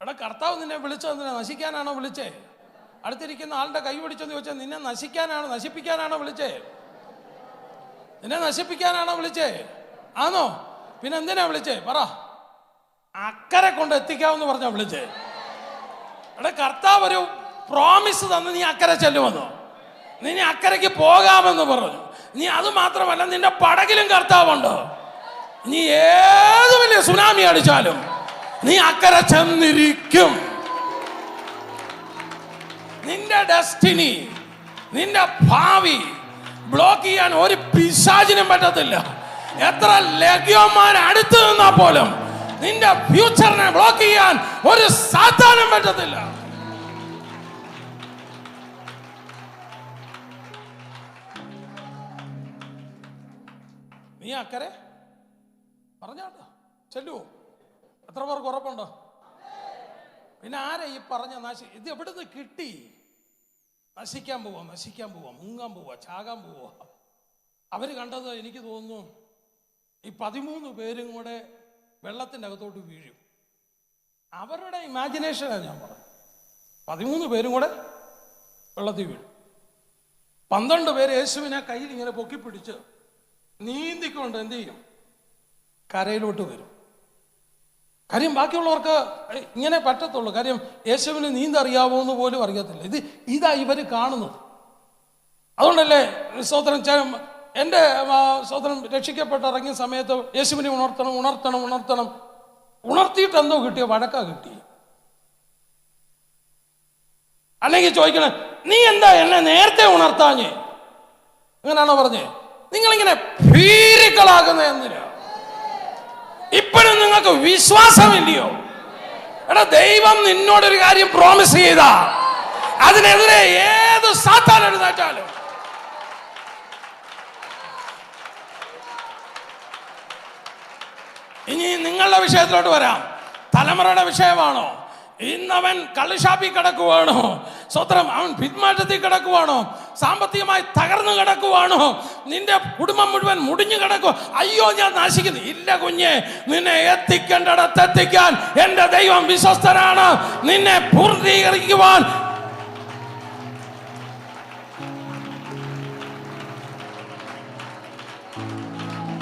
എടാ, കർത്താവ് നിന്നെ വിളിച്ചത് എന്തിനാ? നശിക്കാനാണോ വിളിച്ചേ? അടുത്തിരിക്കുന്ന ആളുടെ കൈ പിടിച്ചെന്ന് ചോദിച്ചാൽ നിന്നെ നശിപ്പിക്കാനാണോ വിളിച്ചേ? നിന്നെ നശിപ്പിക്കാനാണോ വിളിച്ചേ? ആണോ? പിന്നെ എന്തിനാ വിളിച്ചേ? പറ. അക്കരെ കൊണ്ട് എത്തിക്കാമെന്ന് പറഞ്ഞാ വിളിച്ചേ. എടാ, കർത്താവ് ഒരു പ്രോമിസ് തന്ന് നീ അക്കരെ ചെല്ലുമെന്നോ? നീ അക്കരയ്ക്ക് പോകാമെന്ന് പറഞ്ഞു. നീ അത് മാത്രമല്ല, നിന്റെ പടകിലും കർത്താവുണ്ട്. നീ ഏത് വലിയ സുനാമി അടിച്ചാലും നീ അക്കരെ ചെന്നിരിക്കും. നിന്റെ ഡെസ്റ്റിനി, നിന്റെ ഭാവി ബ്ലോക്ക് ചെയ്യാൻ ഒരു പിശാചിനും പറ്റത്തില്ല. എത്ര ലഗ്യോന്മാർ അടുത്ത് നിന്നാ പോലും നിന്റെ ഫ്യൂച്ചറിനെ ബ്ലോക്ക് ചെയ്യാൻ ഒരു സാത്താനും പറ്റത്തില്ല. നീ അക്കരെ പറഞ്ഞാട്ടോ ചെല്ലുവോ? എത്ര പേർക്ക് ഉറപ്പുണ്ടോ? പിന്നെ ആരെ ഈ പറഞ്ഞ ഇത് എവിടുന്ന് കിട്ടി? നശിക്കാൻ പോവാ, മുങ്ങാൻ പോവാ, ചാകാൻ പോവാ. അവര് കണ്ടത് എനിക്ക് തോന്നുന്നു ഈ 13 പേരും കൂടെ വെള്ളത്തിൻ്റെ അകത്തോട്ട് വീഴും. അവരുടെ ഇമാജിനേഷനാണ് ഞാൻ പറഞ്ഞത്. 13 പേരും കൂടെ വെള്ളത്തിൽ വീഴും. 12 പേര് യേശുവിനെ കയ്യിൽ ഇങ്ങനെ പൊക്കിപ്പിടിച്ച് നീന്തിക്കൊണ്ട് എന്ത് ചെയ്യും? കരയിലോട്ട് വരും. കാര്യം ബാക്കിയുള്ളവർക്ക് ഇങ്ങനെ പറ്റത്തുള്ളൂ. കാര്യം യേശുവിന് നീന്തറിയാവോ എന്ന് പോലും അറിയത്തില്ല. ഇതാ ഇവർ കാണുന്നത്. അതുകൊണ്ടല്ലേ സ്തോത്രം, എൻ്റെ സ്തോത്രം രക്ഷിക്കപ്പെട്ട് ഇറങ്ങിയ സമയത്ത് യേശുവിനെ ഉണർത്തിയിട്ട് എന്തോ കിട്ടിയ വഴക്കാ കിട്ടി. അല്ലെങ്കിൽ ചോദിക്കണേ, നീ എന്താ എന്നെ നേരത്തെ ഉണർത്താഞ്ഞേ? അങ്ങനെയാണോ പറഞ്ഞേ? നിങ്ങളിങ്ങനെ ഭീരുക്കളാകുന്ന എന്തിനാ? ഇപ്പോഴും നിങ്ങൾക്ക് വിശ്വാസമില്ലയോ? എടാ, ദൈവം നിന്നോടൊരു കാര്യം പ്രോമിസ് ചെയ്താ അതിനെതിരെ ഏത് സാത്താൻ എഴുന്നേറ്റാലും ഇനി നിങ്ങളുടെ വിഷയത്തിലോട്ട് വരാം. തലമുറയുടെ വിഷയമാണോ? ഇന്നവൻ കള്ളുഷാപ്പിൽ കിടക്കുവാണോ? സ്വത്രം അവൻ പിന്മാറ്റത്തിൽ കിടക്കുവാണോ? സാമ്പത്തികമായി തകർന്നു കിടക്കുവാണോ? നിന്റെ കുടുംബം മുഴുവൻ മുടിഞ്ഞു കിടക്കുവോ? അയ്യോ ഞാൻ നശിക്കുന്നു. ഇല്ല കുഞ്ഞെ, നിന്നെ എത്തിക്കേണ്ടിടത്തെത്തിക്കാൻ എൻ്റെ ദൈവം വിശ്വസ്തനാണ്. നിന്നെ പൂർത്തീകരിക്കുവാൻ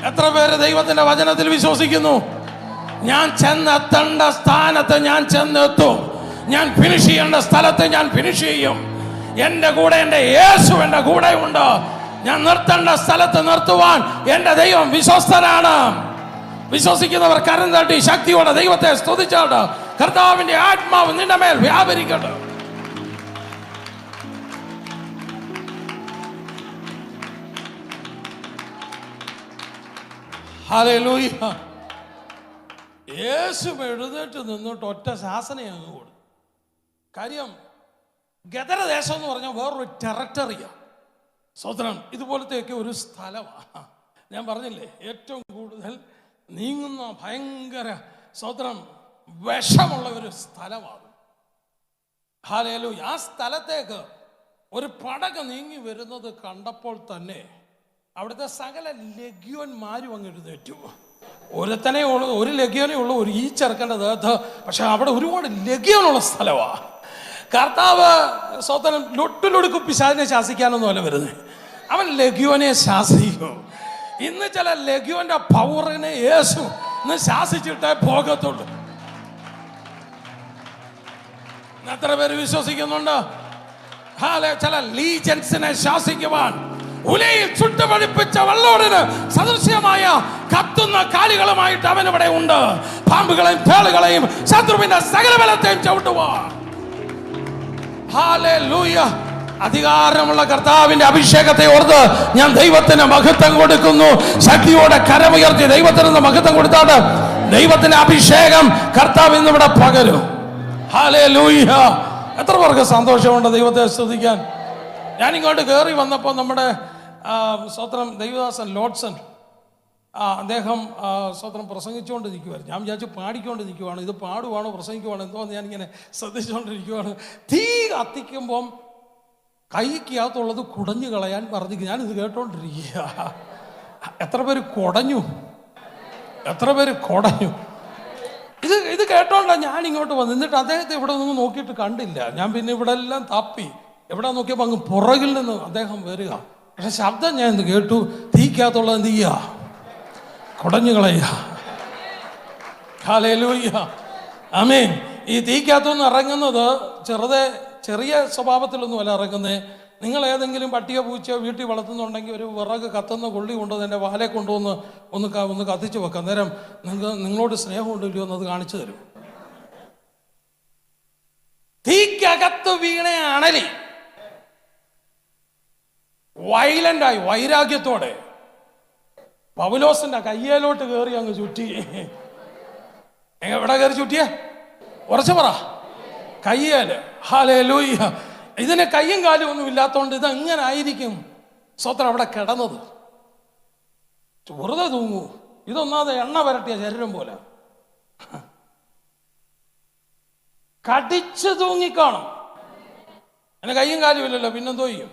എത്ര പേര് ദൈവത്തിന്റെ വചനത്തിൽ വിശ്വസിക്കുന്നു? ഞാൻ ചെന്നെത്തേണ്ട സ്ഥാനത്ത് ഞാൻ ചെന്നെത്തും. ഞാൻ ഫിനിഷ് ചെയ്യേണ്ട സ്ഥലത്ത് ഞാൻ ഫിനിഷ് ചെയ്യും. എൻ്റെ കൂടെ എൻ്റെ യേശു എൻ്റെ കൂടെ ഉണ്ട്. ഞാൻ നിർത്തേണ്ട സ്ഥലത്ത് നിർത്തുവാൻ എൻ്റെ ദൈവം വിശ്വസ്തനാണ്. വിശ്വസിക്കുന്നവർ കരം തട്ടി ശക്തിയോടെ ദൈവത്തെ സ്തുതിച്ചാട്ട് കർത്താവിന്റെ ആത്മാവ് നിന്റെ മേൽ വ്യാപരിക്കട്ടെ. ഹല്ലേലൂയ. യേശു എഴുന്നേറ്റ് നിന്നിട്ട് ഒറ്റ ശാസന അങ്ങ് കൊടുത്തു. കാര്യം ഗദരദേശം എന്ന് പറഞ്ഞാൽ വേറൊരു ടെറിട്ടറിയാണ്. സ്വതന്ത്രം ഇതുപോലത്തെയൊക്കെ ഒരു സ്ഥലമാണ്. ഞാൻ പറഞ്ഞില്ലേ, ഏറ്റവും കൂടുതൽ നീങ്ങുന്ന ഭയങ്കര സ്വതന്ത്രം വിഷമുള്ള ഒരു സ്ഥലമാണ്. ഹല്ലേലൂയ. ആ സ്ഥലത്തേക്ക് ഒരു പടക് നീങ്ങി വരുന്നത് കണ്ടപ്പോൾ തന്നെ അവിടുത്തെ സകല ലഗ്യോന്മാരും അങ്ങ് എഴുന്നേറ്റു. ഒരുത്തനേ ഉള്ളൂ, ഒരു ലഗ്യോനേ ഉള്ളൂ, ഈ ചെറുക്കൻ്റെ ദേഹത്ത്. പക്ഷെ അവിടെ ഒരുപാട് ലഗ്യോനുള്ള സ്ഥലമാണ്. കർത്താവ് സ്വതന്ത്രം ലൊട്ടിലൊടുക്ക് പിശാചിനെ ശാസിക്കാനൊന്നും അല്ല വരുന്നത്. അവൻ ലഗ്യോനെ ശാസിക്കും. ഇന്ന് ചില ലഗ്യോന്റെ പവറിനെ യേശു ഇന്ന് ശാസിച്ചിട്ടേ പോകത്തുള്ളൂ. എത്ര പേര് വിശ്വസിക്കുന്നുണ്ട്? ചില ലീജൻസിനെ ശാസിക്കുവാൻ ഉലയിൽ ചുട്ടുപഴിപ്പിച്ച വെള്ളോടിന് സദൃശ്യമായ കത്തുന്ന കാലുകളുമായിട്ട് അവൻ ഇവിടെ ഉണ്ട്. പാമ്പുകളെയും തേളുകളെയും ശത്രുവിന്റെ സകല ബലത്തെയും ചവിട്ടുവാൻ. ഹല്ലേലൂയ. അധികാരമുള്ള കർത്താവിന്റെ അഭിഷേകത്തെ ഓർത്ത് ഞാൻ ദൈവത്തിന് മഹത്വം കൊടുക്കുന്നു. ശക്തിയോടെ കരമുയർത്തി ദൈവത്തിന് മഹത്വം കൊടുത്താട്ട് ദൈവത്തിന്റെ അഭിഷേകം കർത്താവ് ഇന്നിവിടെ പകരും. ഹല്ലേലൂയ. എത്ര പേർക്ക് സന്തോഷമുണ്ട് ദൈവത്തെ സ്തുതിക്കാൻ? ഞാനിങ്ങോട്ട് കയറി വന്നപ്പോൾ നമ്മുടെ സ്തോത്രം ദൈവദാസൻ ലോഡ്സൺ അദ്ദേഹം സ്തോത്രം പ്രസംഗിച്ചുകൊണ്ട് നിൽക്കുമായിരുന്നു. ഞാൻ വിചാരിച്ചു പാടിക്കൊണ്ട് നിൽക്കുവാണ്, ഇത് പാടുവാണോ പ്രസംഗിക്കുവാണോ എന്തോന്ന് ഞാനിങ്ങനെ ശ്രദ്ധിച്ചുകൊണ്ടിരിക്കുവാണ്. തീ കത്തിക്കുമ്പം കൈക്കകത്തുള്ളത് കുടഞ്ഞു കളയാൻ പറഞ്ഞു. ഞാനിത് കേട്ടോണ്ടിരിക്കുക. എത്ര പേര് കുടഞ്ഞു, എത്ര പേര് കുടഞ്ഞു. ഇത് കേട്ടോണ്ടാണ് ഞാൻ ഇങ്ങോട്ട് വന്നു. എന്നിട്ട് അദ്ദേഹത്തെ ഇവിടെ നിന്ന് നോക്കിയിട്ട് കണ്ടില്ല. ഞാൻ പിന്നെ ഇവിടെ എല്ലാം തപ്പി, എവിടെ നോക്കിയപ്പോൾ അങ്ങ് പുറകിൽ നിന്ന് അദ്ദേഹം വരിക. പക്ഷെ ശബ്ദം ഞാൻ എന്ത് കേട്ടു, തീക്കകത്തുള്ളത് എന്ത് ചെയ്യുക, കുടഞ്ഞു കളയുക. ഹല്ലേലൂയ, ആമേൻ. ഈ തീക്കകത്തുനിന്ന് ഇറങ്ങുന്നത് ചെറിയ സ്വഭാവത്തിലൊന്നുമല്ല ഇറങ്ങുന്നത്. നിങ്ങൾ ഏതെങ്കിലും പട്ടിയോ പൂച്ചയോ വീട്ടിൽ വളർത്തുന്നുണ്ടെങ്കിൽ ഒരു വിറക് കത്തുന്ന കൊള്ളി കൊണ്ടുവന്ന് എൻ്റെ വാലെ കൊണ്ടുവന്ന് ഒന്ന് കത്തിച്ച് വെക്കാം. അന്നേരം നിങ്ങളോട് സ്നേഹമുണ്ടല്ലോ എന്നത് കാണിച്ചു തരും. തീക്കകത്ത് വീണ അണലി വയലന്റായി വൈരാഗ്യത്തോടെ പൗലോസിന്റെ കയ്യേലോട്ട് കയറി അങ്ങ് ചുറ്റി. എവിടെ കയറി ചുറ്റിയേ? ഉറച്ചു പറ, കയ്യേല്. ഹല്ലേലൂയ. ഇതിന് കയ്യും കാലും ഒന്നും ഇല്ലാത്തതുകൊണ്ട് ഇത് എങ്ങനെ ആയിരിക്കും സ്വത്രം അവിടെ കിടന്നത്? വെറുതെ തൂങ്ങൂ. ഇതൊന്നാതെ എണ്ണ വരട്ടിയ ശരീരം പോലെ കടിച്ചു തൂങ്ങിക്കാണും. അതിന് കയ്യും കാലും ഇല്ലല്ലോ, പിന്നെന്തോ ചെയ്യും?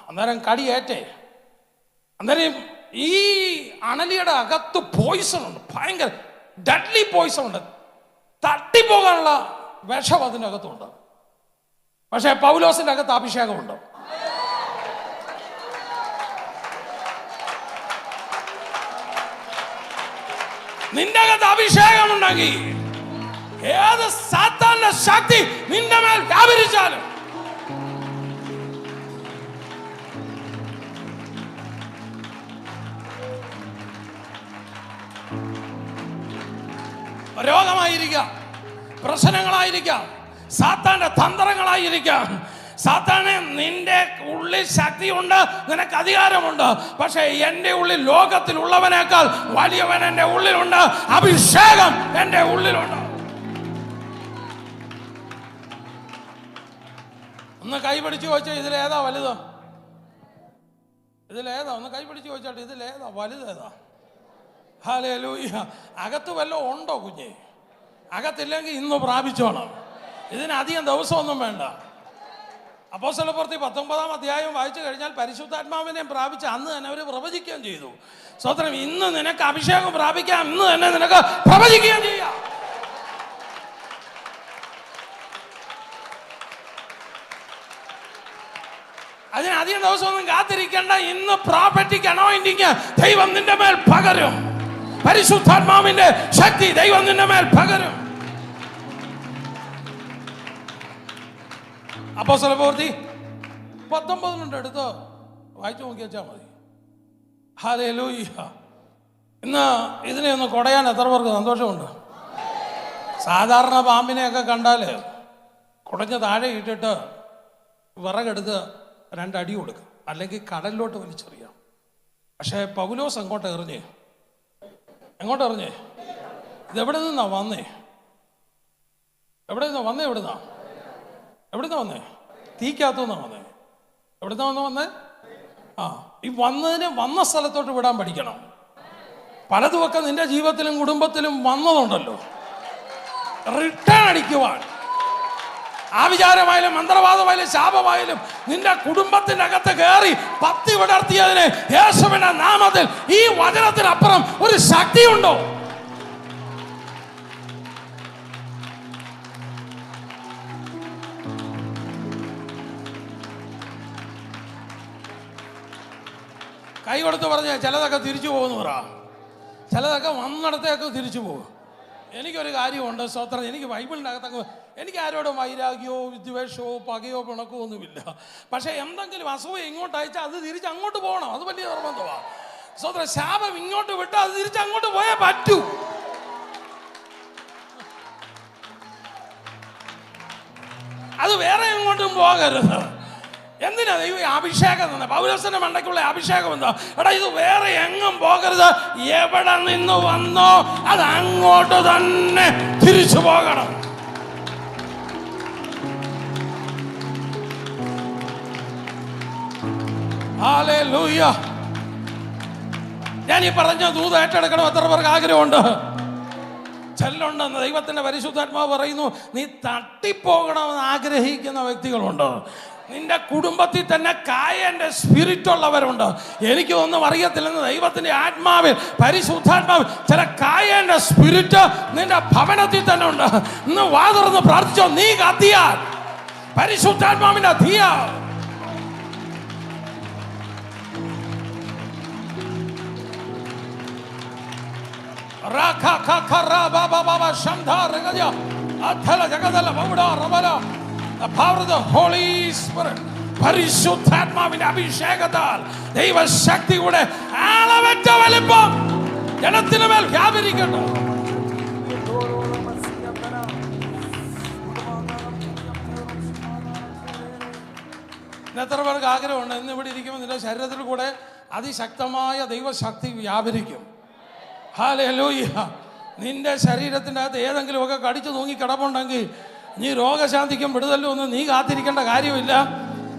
അന്നേരം കടിയേറ്റേ. അന്നേരം ഈ അണലിയുടെ അകത്ത് പോയിസൺ ഉണ്ട്, ഭയങ്കര ഡെഡ്ലി പോയിസൺ ഉണ്ട്. തട്ടിപ്പോകാനുള്ള വിഷം അതിനകത്തുണ്ട്. പക്ഷെ പൗലോസിന്റെ അകത്ത് അഭിഷേകമുണ്ട്. നിന്റെ അകത്ത് അഭിഷേകമുണ്ടെങ്കിൽ ഏത് സാത്താന്റെ ശക്തി നിന്റെ മേൽ വ്യാപരിച്ചാലും രോഗമായിരിക്കാം, പ്രശ്നങ്ങളായിരിക്കാം, സാത്താന്റെ തന്ത്രങ്ങളായിരിക്കാം. സാത്താനെ, നിന്റെ ഉള്ളിൽ ശക്തിയുണ്ട്, നിനക്ക് അധികാരമുണ്ട്. പക്ഷെ എൻ്റെ ഉള്ളിൽ ലോകത്തിലുള്ളവനേക്കാൾ വലിയവൻ എൻ്റെ ഉള്ളിലുണ്ട്. അഭിഷേകം എൻ്റെ ഉള്ളിലുണ്ട്. ഒന്ന് കൈപിടിച്ച് ചോദിച്ചാൽ ഇതിലേതാ വലുത്? ഇതിലേതാ? ഒന്ന് കൈപിടിച്ച് ചോദിച്ചാട്ട് ഇതിലേതാ വലുതേതാ? ഹല്ലേലൂയ. അകത്ത് വല്ലതും ഉണ്ടോ കുഞ്ഞേ? അകത്തില്ലെങ്കിൽ ഇന്ന് പ്രാപിച്ചോണം. ഇതിനധികം ദിവസമൊന്നും വേണ്ട. അപ്പോസ്തലപ്രവൃത്തി 19-ാം അധ്യായം വായിച്ചു കഴിഞ്ഞാൽ പരിശുദ്ധാത്മാവിനെ പ്രാപിച്ച് അന്ന് തന്നെ അവർ പ്രവചിക്കുകയും ചെയ്തു. സ്തോത്രം. ഇന്ന് നിനക്ക് അഭിഷേകം പ്രാപിക്കാം, ഇന്ന് തന്നെ നിനക്ക് പ്രവചിക്കുകയും ചെയ്യാം. അതിനധികം ദിവസമൊന്നും കാത്തിരിക്കേണ്ട. ഇന്ന് പ്രോഫറ്റിക് അനോയിന്റിങ് ദൈവം നിന്റെ മേൽ പകരും. പരിശുദ്ധാത്മാവിന്റെ ശക്തി ദൈവം നിന്റെ മേൽ പകരും. അപ്പോസ്തലപ്രവൃത്തി 19 എടുത്ത് വായിച്ചു നോക്കി വെച്ചാൽ മതി. ഹല്ലേലൂയ. ഇന്ന് ഇതിനെ ഒന്ന് കുടയാൻ എത്ര പേർക്ക് സന്തോഷമുണ്ട്? സാധാരണ പാമ്പിനെയൊക്കെ കണ്ടാൽ കുടഞ്ഞ് താഴെ ഇട്ടിട്ട് വിറകെടുത്ത് 2 അടി കൊടുക്കുക, അല്ലെങ്കിൽ കടലിലോട്ട് വലിച്ചെറിയാം. പക്ഷേ പൗലോസ് എങ്ങോട്ട് എറിഞ്ഞേ? ഇതെവിടെ നിന്നാ വന്നേ? എവിടുന്നാ വന്നേ? തീക്കകത്തുനിന്നാ വന്നേ. എവിടുന്നാ വന്നേ? ഈ വന്ന സ്ഥലത്തോട്ട് വിടാൻ പഠിക്കണം. പലതുമൊക്കെ നിന്റെ ജീവിതത്തിലും കുടുംബത്തിലും വന്നതുണ്ടല്ലോ, റിട്ടേൺ അടിക്കുവാൻ. ആവിചാരമായാലും മന്ത്രവാദമായാലും ശാപമായാലും നിന്റെ കുടുംബത്തിന്റെ അകത്ത് കയറി പത്തി വിടർത്തിയതിന് യേശുവിന്റെ നാമത്തിൽ ഈ വചനത്തിനപ്പുറം ഒരു ശക്തിയുണ്ടോ? കൈ കൊടുത്ത് പറഞ്ഞ ചിലതൊക്കെ തിരിച്ചു പോകുന്നു പറ, ചിലതൊക്കെ വന്നിടത്തേക്ക് തിരിച്ചു പോകും. എനിക്കൊരു കാര്യമുണ്ട്, സ്തോത്രം. എനിക്ക് ബൈബിളിൻ്റെ അകത്തൊക്കെ എനിക്ക് ആരോടും വൈരാഗ്യമോ വിദ്വേഷമോ പകയോ പിണക്കോ ഒന്നുമില്ല. പക്ഷെ എന്തെങ്കിലും അസുഖം ഇങ്ങോട്ട് അയച്ചാൽ അത് തിരിച്ച് അങ്ങോട്ട് പോകണം. അത് വലിയ നിർബന്ധമാണ്. സ്തോത്രം. ശാപം ഇങ്ങോട്ട് വിട്ടാൽ അത് തിരിച്ച് അങ്ങോട്ട് പോയേ പറ്റൂ. അത് വേറെ എങ്ങോട്ടും പോകരുത്. എന്തിനാ ദൈവം അഭിഷേകം തന്നെ? പൗലോസിന്റെ മണ്ടയ്ക്കുള്ള അഭിഷേകം എന്താ? എടാ, ഇത് വേറെ എങ്ങും പോകരുത്. എവിടെ നിന്ന് വന്നോ അത് അങ്ങോട്ട് തന്നെ തിരിച്ചു പോകണം. ഹല്ലേലൂയ. ഞാൻ ഈ പറഞ്ഞ ദൂത് ഏറ്റെടുക്കണം. എത്ര പേർക്ക് ആഗ്രഹമുണ്ട്? ചെല്ലുണ്ടെന്ന് ദൈവത്തിന്റെ പരിശുദ്ധാത്മാവ് പറയുന്നു. നീ തട്ടിപ്പോകണമെന്ന് ആഗ്രഹിക്കുന്ന വ്യക്തികളുണ്ട്. നിന്റെ കുടുംബത്തിൽ തന്നെ കായന്റെ സ്പിരിറ്റ് ഉള്ളവരുണ്ട്. എനിക്കൊന്നും അറിയത്തില്ലെന്ന് ദൈവത്തിന്റെ ആത്മാവിൽ, പരിശുദ്ധാത്മാവിൽ ചില കായന്റെ സ്പിരിറ്റ് നിന്റെ ഭവനത്തിൽ തന്നെ ഉണ്ട്. ഇന്ന് വാതുറന്ന് പ്രാർത്ഥിച്ചോ. നീ കത്തിയാൽ പരിശുദ്ധാത്മാവിന്റെ തീയ പരിശുദ്ധാത്മാവിന്റെ അഭിഷേകത്താൽ ദൈവശക്തിയുടെ അളവറ്റ വലിപ്പം ജനത്തിന് മേൽ വ്യാപരിക്കട്ടെ. എത്ര പേർക്ക് ആഗ്രഹമുണ്ട് ഇന്ന് ഇവിടെ ഇരിക്കുമ്പോൾ നിന്റെ ശരീരത്തിൽ കൂടെ അതിശക്തമായ ദൈവശക്തി വ്യാപരിക്കും? ഹല്ലേലൂയ. നിന്റെ ശരീരത്തിൻ്റെ അകത്ത് ഏതെങ്കിലുമൊക്കെ കടിച്ചു തൂങ്ങി കിടപ്പുണ്ടെങ്കിൽ നീ രോഗശാന്തിക്കും വിടുതലും ഒന്നും നീ കാത്തിരിക്കേണ്ട കാര്യമില്ല.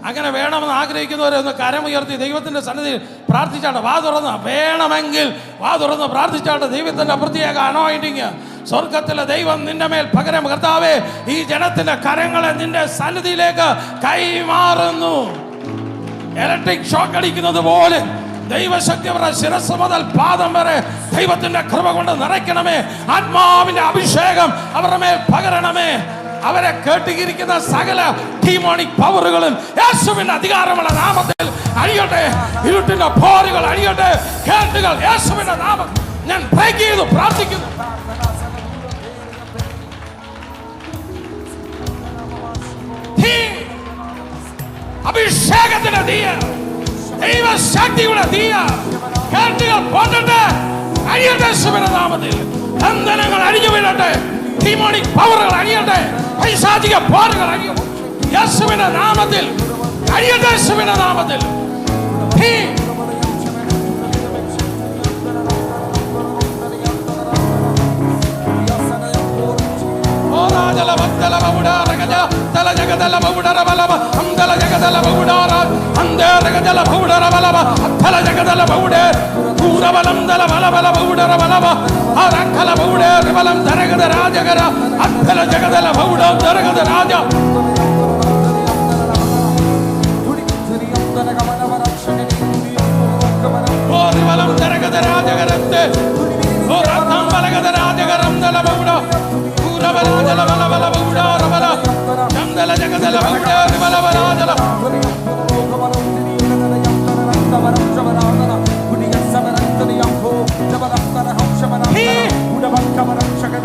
അങ്ങനെ വേണമെന്ന് ആഗ്രഹിക്കുന്നവരെ ഒന്ന് കരമുയർത്തി ദൈവത്തിൻ്റെ സന്നിധിയിൽ പ്രാർത്ഥിച്ചാട്ടെ. വാ തുറന്ന് വേണമെങ്കിൽ വാ തുറന്ന് പ്രാർത്ഥിച്ചാട്ടെ. ദൈവത്തിൻ്റെ പ്രത്യേക അനോയിന്റിങ് സ്വർഗത്തിലെ ദൈവം നിന്റെ മേൽ പകരം. കർത്താവേ, ഈ ജനത്തിന്റെ കരങ്ങളെ നിന്റെ സന്നിധിയിലേക്ക് കൈമാറുന്നു. ഇലക്ട്രിക് ഷോക്ക് അടിക്കുന്നത് പോലെ ദൈവശക്തി അവരുടെ ശിരസ് മുതൽ പാദം വരെ ദൈവത്തിന്റെ കൃപ കൊണ്ട് നിറയ്ക്കണമേ. ആത്മാവിന്റെ അഭിഷേകം അവരുടെ മേൽ പകരണമേ. അവരെ കേട്ടിരിക്കുന്ന സകല ഡീമോണിക് പവറുകളും യേശുവിന്റെ അധികാരമുള്ള നാമത്തിൽ അഴിയട്ടെ. ഇരുട്ടിന്റെ പോരുകൾ അഴിയട്ടെ. കേട്ടുകൾ യേശുവിന്റെ നാമത്തിൽ ഞാൻ ബ്രേക്ക് ചെയ്തു പ്രാർത്ഥിക്കുന്നു. അഭിഷേകത്തിന്റെ തീയ, ദൈവശക്തിയുടെ തീയ കേട്ടുകൾ പോട്ടെ. അഴിയട്ടെ യേശുവിന്റെ നാമത്തിൽ. ബന്ധനങ്ങൾ അഴിഞ്ഞു വീഴട്ടെ. ഡീമോണിക് പവറുകൾ അഴിയട്ടെ. പൈശാചിക പോരുകൾ അഴിയട്ടെ യേശുവിന്റെ നാമത്തിൽ. അഴിയട്ടെ യേശുവിന്റെ നാമത്തിൽ.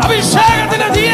അഭിഷേകത്തിന്റെ തീയ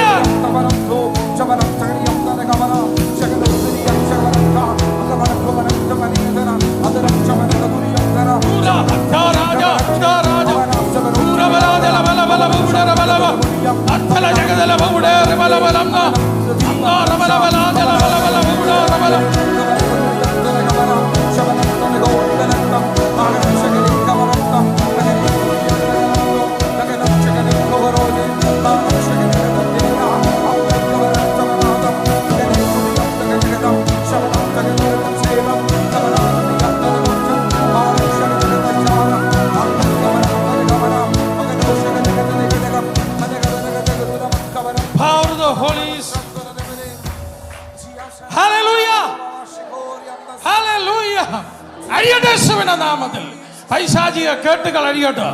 യേശുവിന്റെ നാമത്തിൽ. പൈശാചിക കേട്ടുകൾ അഴിയട്ടെ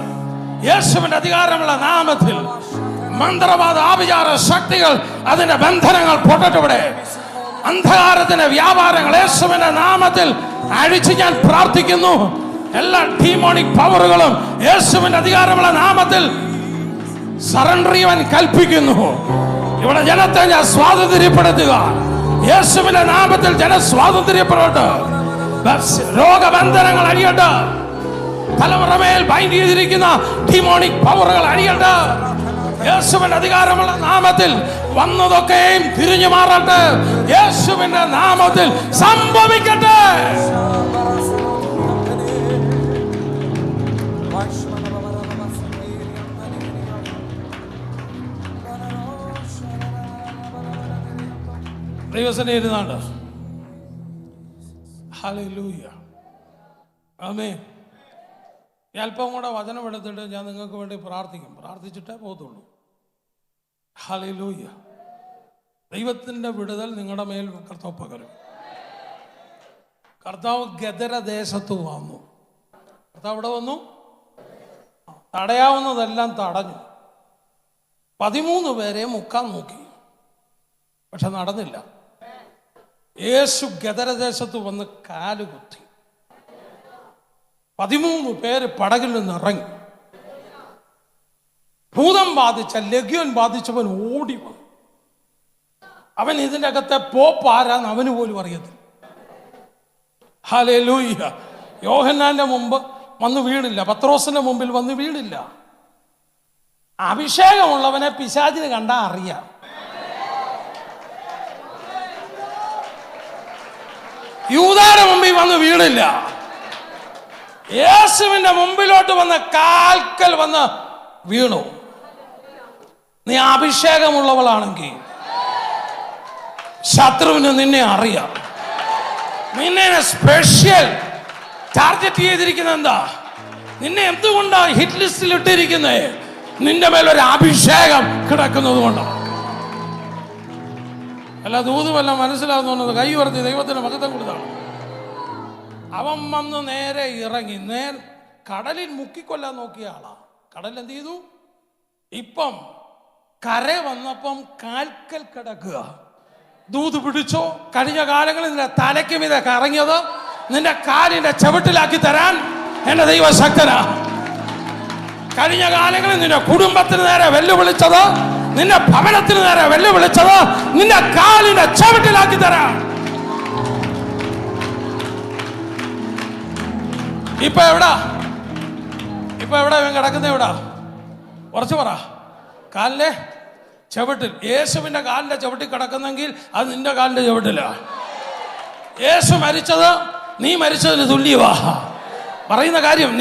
യേശുവിന്റെ അധികാരമുള്ള നാമത്തിൽ. മന്ത്രവാദ ആഭിചാര ശക്തികൾ അതിന്റെ ബന്ധനങ്ങൾ പൊട്ടട്ടെ. അന്ധകാരത്തിന്റെ വ്യാപാരങ്ങൾ യേശുവിന്റെ നാമത്തിൽ അഴിച്ച് ഞാൻ പ്രാർത്ഥിക്കുന്നു. എല്ലാ ഡീമോണിക് പവറുകളും യേശുവിന്റെ അധികാരമുള്ള നാമത്തിൽ സറണ്ടർ ചെയ്യാൻ കൽപ്പിക്കുന്നു. ഇവിടെ ജനത്തെ ഞാൻ സ്വാതന്ത്ര്യപ്പെടുത്തുക. യേശുവിന്റെ നാമത്തിൽ ജനം സ്വാതന്ത്ര്യപ്പെടട്ടെ. രോഗബന്ധനങ്ങൾ അഴിയട്ടെ. തലമുറമേൽ ബൈൻഡ് ചെയ്തിരിക്കുന്ന ഡീമോണിക് പവറുകൾ അഴിയട്ടെ. യേശുവിന്റെ അധികാരമുള്ള നാമത്തിൽ വന്നതൊക്കെയും തിരിഞ്ഞു മാറട്ടെ. യേശുവിന്റെ നാമത്തിൽ സംഭവിക്കട്ടെ. ദൈവസനെ ഇരുന്നാണ്ട് ഹല്ലേലൂയ. ആമേൻ. അല്പം കൂടെ വചനം എടുത്തിട്ട് ഞാൻ നിങ്ങൾക്ക് വേണ്ടി പ്രാർത്ഥിക്കും. പ്രാർത്ഥിച്ചിട്ടേ പോകത്തുള്ളൂ. ഹല്ലേലൂയ. ദൈവത്തിൻ്റെ വിടുതൽ നിങ്ങളുടെ മേൽ കർത്താവ് പകരും. കർത്താവ് ഗദര ദേശത്ത് വന്നു. കർത്താവ് ഇവിടെ വന്നു. തടയാവുന്നതെല്ലാം തടഞ്ഞു. 13 പേരെ മുക്കാൻ നോക്കി, പക്ഷെ നടന്നില്ല. യേശു ഗദരദേശത്ത് വന്ന് കാലുകുത്തി. 13 പേര് പടകിൽ നിന്ന് ഇറങ്ങി. ഭൂതം ബാധിച്ച ലഗ്യോൻ ബാധിച്ചവൻ ഓടി വന്നു. അവൻ ഇതിൻ്റെ അകത്തെ പോപ്പാരാന്ന് അവന് പോലും അറിയത്തില്ല. ഹല്ലേലൂയ. യോഹന്നാന്റെ മുമ്പ് വന്ന് വീണില്ല, പത്രോസിന്റെ മുമ്പിൽ വന്ന് വീണില്ല. അഭിഷേകമുള്ളവനെ പിശാചിന് കണ്ടാ അറിയാം. യൂദായുടെ മുമ്പിൽ വന്ന് വീണില്ല. യേശുവിന്റെ മുമ്പിലോട്ട് വന്ന് കാൽക്കൽ വന്ന് വീണു. നീ അഭിഷേകമുള്ളവളാണെങ്കിൽ ശത്രുവിന് നിന്നെ അറിയാം. നിന്നെ സ്പെഷ്യൽ ടാർഗറ്റ് ചെയ്തിരിക്കുന്നത് എന്താ? നിന്നെ എന്തുകൊണ്ടാ ഹിറ്റ് ലിസ്റ്റിൽ ഇട്ടിരിക്കുന്നത്? നിന്റെ മേലൊരു അഭിഷേകം കിടക്കുന്നത് കൊണ്ടാണ്. അല്ല ദൂതുമല്ല മനസ്സിലാകുന്നത്. കൈ ഉയർത്തി ദൈവത്തിന് മഹത്വം കൊടുത്താണ്. അവൻ വന്ന് നേരെ ഇറങ്ങി കടലിൽ മുക്കിക്കൊല്ലാൻ നോക്കിയ ആളാ. കടൽ എന്ത് ചെയ്തു? ഇപ്പം കര വന്നപ്പം കാൽക്കൽ കിടക്കുക. ദൂത് പിടിച്ചോ. കഴിഞ്ഞ കാലങ്ങളിൽ നിന്റെ തലയ്ക്ക് മീതെ കറങ്ങിയത് നിന്റെ കാലിന്റെ ചവിട്ടിലാക്കി തരാൻ എന്റെ ദൈവശക്തനാ. കഴിഞ്ഞ കാലങ്ങളിൽ നിന്റെ കുടുംബത്തിന് നേരെ വെല്ലുവിളിച്ചത്, നിന്റെ ഭവനത്തിന് നേരെ വെല്ലുവിളിച്ചത് നിന്റെ കാലിന്റെ ചവിട്ടിലാക്കി തരാൻ. ഇപ്പൊ എവിടാ ഇവൻ കിടക്കുന്ന? എവിടാ? കുറച്ച് പറ. കാലിന്റെ ചവിട്ടിൽ. യേശുവിന്റെ കാലിന്റെ ചവിട്ടിൽ കിടക്കുന്നെങ്കിൽ അത് നിന്റെ കാലിന്റെ ചവിട്ടില്ല. യേശു മരിച്ചത് നീ മരിച്ചതിന് തുല്യമാ. പറയുന്ന കാര്യം,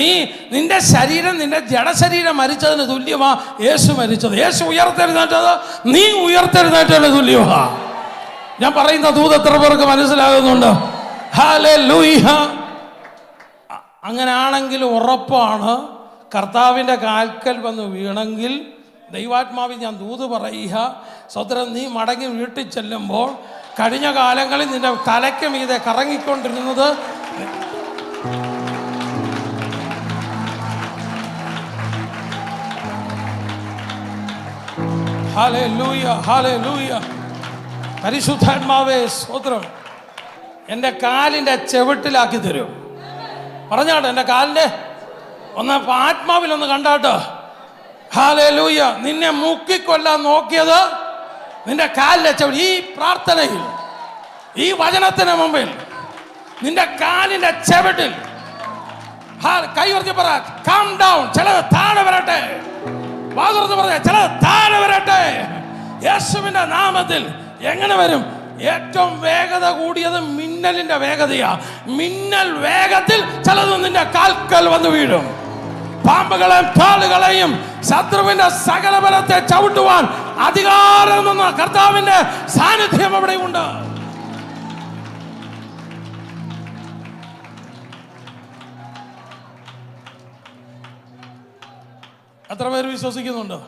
നിന്റെ ശരീരം, നിന്റെ ജഡശരീരം മരിച്ചതിന് തുല്യമാ യേശു മരിച്ചത്. യേശു ഉയർത്തെഴുന്നേറ്റത് നീ ഉയർത്തെഴുന്നേറ്റതിന് തുല്യമാ. ഞാൻ പറയുന്ന ദൂത് എത്ര പേർക്ക് മനസ്സിലാകുന്നുണ്ട്? ഹല്ലേലൂയ. അങ്ങനെയാണെങ്കിൽ ഉറപ്പാണ്, കർത്താവിൻ്റെ കാൽക്കൽ വന്ന് വീണെങ്കിൽ ദൈവാത്മാവിൽ ഞാൻ ദൂത് പറയുക. സ്വതന്ത്രം നീ മടങ്ങി വീട്ടിൽ ചെല്ലുമ്പോൾ കഴിഞ്ഞ കാലങ്ങളിൽ നിന്റെ തലയ്ക്ക് മീതെ കറങ്ങിക്കൊണ്ടിരുന്നത് ഹല്ലേലൂയ, ഹല്ലേലൂയ. പരിശുദ്ധാത്മാവേ സ്തോത്രം. എൻ്റെ കാലിൻ്റെ ചെവിട്ടിലാക്കി തരും. പറഞ്ഞാട്ടെ, എൻ്റെ കാലിൻ്റെ ഒന്ന് ആത്മാവിലൊന്ന് കണ്ടാട്ടോ. ഹല്ലേലൂയ. നിന്നെ മുക്കിക്കൊല്ലാൻ നോക്കിയത് നിന്റെ കാലിലെ ചവിട്ടി. ഈ പ്രാർത്ഥനയിൽ, ഈ വചനത്തിന് മുമ്പിൽ നിന്റെ കാലിന്റെ ചെവിട്ടിൽ കൈ ഉയർത്തി പറ, കം ഡൗൺ. ചിലത് താഴെ വരട്ടെ. വാതുറന്ന് പറഞ്ഞ ചിലത് താഴെ വരട്ടെ. യേശുവിന്റെ നാമത്തിൽ. എങ്ങനെ വരും? ഏറ്റവും വേഗത കൂടിയത് മിന്നലിന്റെ വേഗതയാ. മിന്നൽ വേഗത്തിൽ ചിലത് നിന്റെ കാൽക്കൽ വന്ന് വീഴും. പാമ്പുകളെയും പാളുകളെയും ശത്രുവിന്റെ സകല ബലത്തെ ചവിട്ടുവാൻ അധികാരം എന്ന കർത്താവിന്റെ സാന്നിധ്യം അവിടെ ഉണ്ട്. എത്ര പേര് വിശ്വസിക്കുന്നുണ്ട്?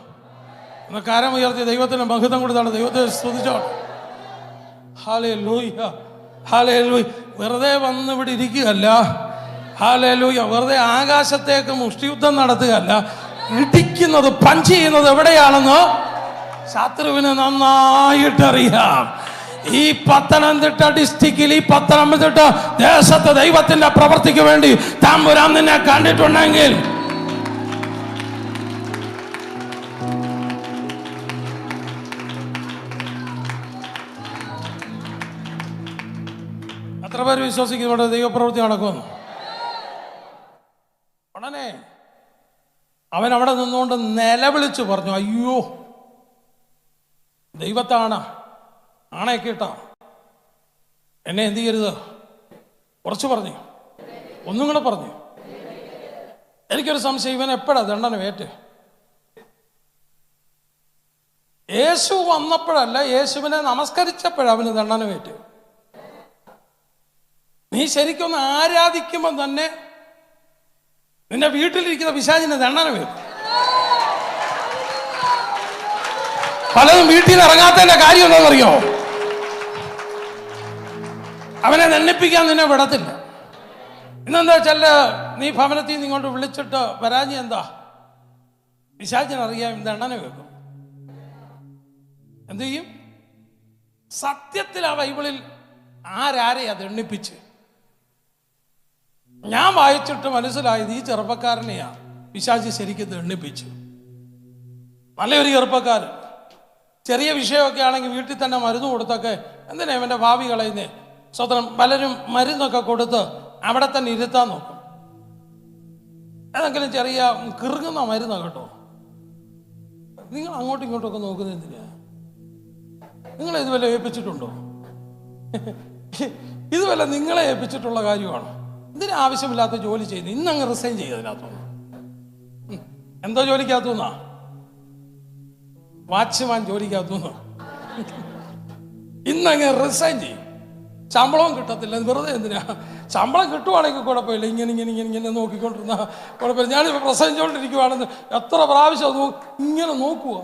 ഒന്ന് കരം ഉയർത്തി ദൈവത്തിന് മഹത്വം കൊടുത്താണ്. ദൈവത്തെ സ്തുതിച്ചോട്ടെ. Hallelujah, hallelujah. വെറുതെ വന്ന് ഇവിടെ ഇരിക്കുകയല്ല. ഹല്ലേലൂയ. വെറുതെ ആകാശത്തേക്ക് മുഷ്ടിയുദ്ധം നടത്തുകയല്ല. ഇടിക്കുന്നത്, പഞ്ച് ചെയ്യുന്നത് എവിടെയാണെന്ന് ശത്രുവിന് നന്നായിട്ടറിയാം. ഈ പത്തനംതിട്ട ഡിസ്ട്രിക്റ്റിൽ, ഈ പത്തനംതിട്ട ദേശത്ത് ദൈവത്തിന്റെ പ്രവൃത്തിക്ക് വേണ്ടി തമ്പുരാൻ നിന്നെ കണ്ടിട്ടുണ്ടെങ്കിൽ എത്ര പേര് വിശ്വസിക്കുന്നുണ്ട് ദൈവപ്രവൃത്തി നടക്കുമെന്ന്? ഉടനെ അവൻ അവിടെ നിന്നുകൊണ്ട് നിലവിളിച്ചു പറഞ്ഞു, അയ്യോ ദൈവത്താണ് ആണയൊക്കെ ഇട്ടോ എന്നെ എന്ത് ചെയ്യരുത്? കുറച്ച് പറഞ്ഞു, ഒന്നും കൂടെ പറഞ്ഞു. എനിക്കൊരു സംശയം, ഇവൻ എപ്പോഴാ ദണ്ഡന വേറ്റ്? യേശു വന്നപ്പോഴല്ല, യേശുവിനെ നമസ്കരിച്ചപ്പോഴാണ് അവന് ദണ്ഡന വേറ്റ്. നീ ശരിക്കൊന്ന് ആരാധിക്കുമ്പോൾ തന്നെ നിന്റെ വീട്ടിലിരിക്കുന്ന പിശാചിന് ദണ്ഡന വരും. പലതും വീട്ടിൽ നിന്ന് ഇറങ്ങാത്തതിന്റെ കാര്യം എന്താണെന്നറിയോ? അവനെ ദണ്ഡിപ്പിക്കാൻ നിന്നെ വിടത്തില്ല. ഇന്നെന്താ വെച്ചാൽ നീ ഭവനത്തിൽ നിന്ന് ഇങ്ങോട്ട് വിളിച്ചിട്ട് വരാഞ്ഞി എന്താ? പിശാചിനറിയാം ദണ്ഡന വെക്കും. എന്തു ചെയ്യും? സത്യത്തിൽ ആ ബൈബിളിൽ ആരാരെയാ ദണ്ഡിപ്പിച്ച്? ഞാൻ വായിച്ചിട്ട് മനസ്സിലായത് ഈ ചെറുപ്പക്കാരനെയാ പിശാച് ശരിക്കും ദണ്ഡിപ്പിച്ചു. നല്ലൊരു ചെറുപ്പക്കാരൻ, ചെറിയ വിഷയമൊക്കെ ആണെങ്കിൽ വീട്ടിൽ തന്നെ മരുന്ന് കൊടുത്തൊക്കെ എന്തിനാ ഇവന്റെ ഭാവി കളയുന്നേ? സ്വതന്ത്രം പലരും മരുന്നൊക്കെ കൊടുത്ത് അവിടെ തന്നെ ഇരുത്താൻ നോക്കും. ഏതെങ്കിലും ചെറിയ കിറുങ്ങുന്ന മരുന്നാ കേട്ടോ. നിങ്ങൾ അങ്ങോട്ടും ഇങ്ങോട്ടും നോക്കുന്നത് എന്തിനാ? നിങ്ങളെ ഇതുവല്ല ഏൽപ്പിച്ചിട്ടുണ്ടോ? ഇതുവല്ല നിങ്ങളെ ഏൽപ്പിച്ചിട്ടുള്ള കാര്യമാണ്. ഇതിന് ആവശ്യമില്ലാത്ത ജോലി ചെയ്യുന്നു. ഇന്നങ്ങ് റിസൈൻ ചെയ്തതിനകത്തുനിന്ന്. എന്തോ ജോലിക്കകത്തുനിന്നാ? വാച്ച്മാൻ ജോലിക്കകത്തുനിന്ന് ഇന്നങ്ങ് റിസൈൻ ചെയ്യും. ശമ്പളവും കിട്ടത്തില്ല. വെറുതെ എന്തിനാ? ശമ്പളം കിട്ടുവാണെങ്കിൽ കുഴപ്പമില്ല. ഇങ്ങനെ നോക്കിക്കൊണ്ടിരുന്ന കുഴപ്പമില്ല. ഞാനിപ്പോൾ പ്രസംഗിച്ചുകൊണ്ടിരിക്കുവാണെന്ന് എത്ര പ്രാവശ്യം ഇങ്ങനെ നോക്കുക.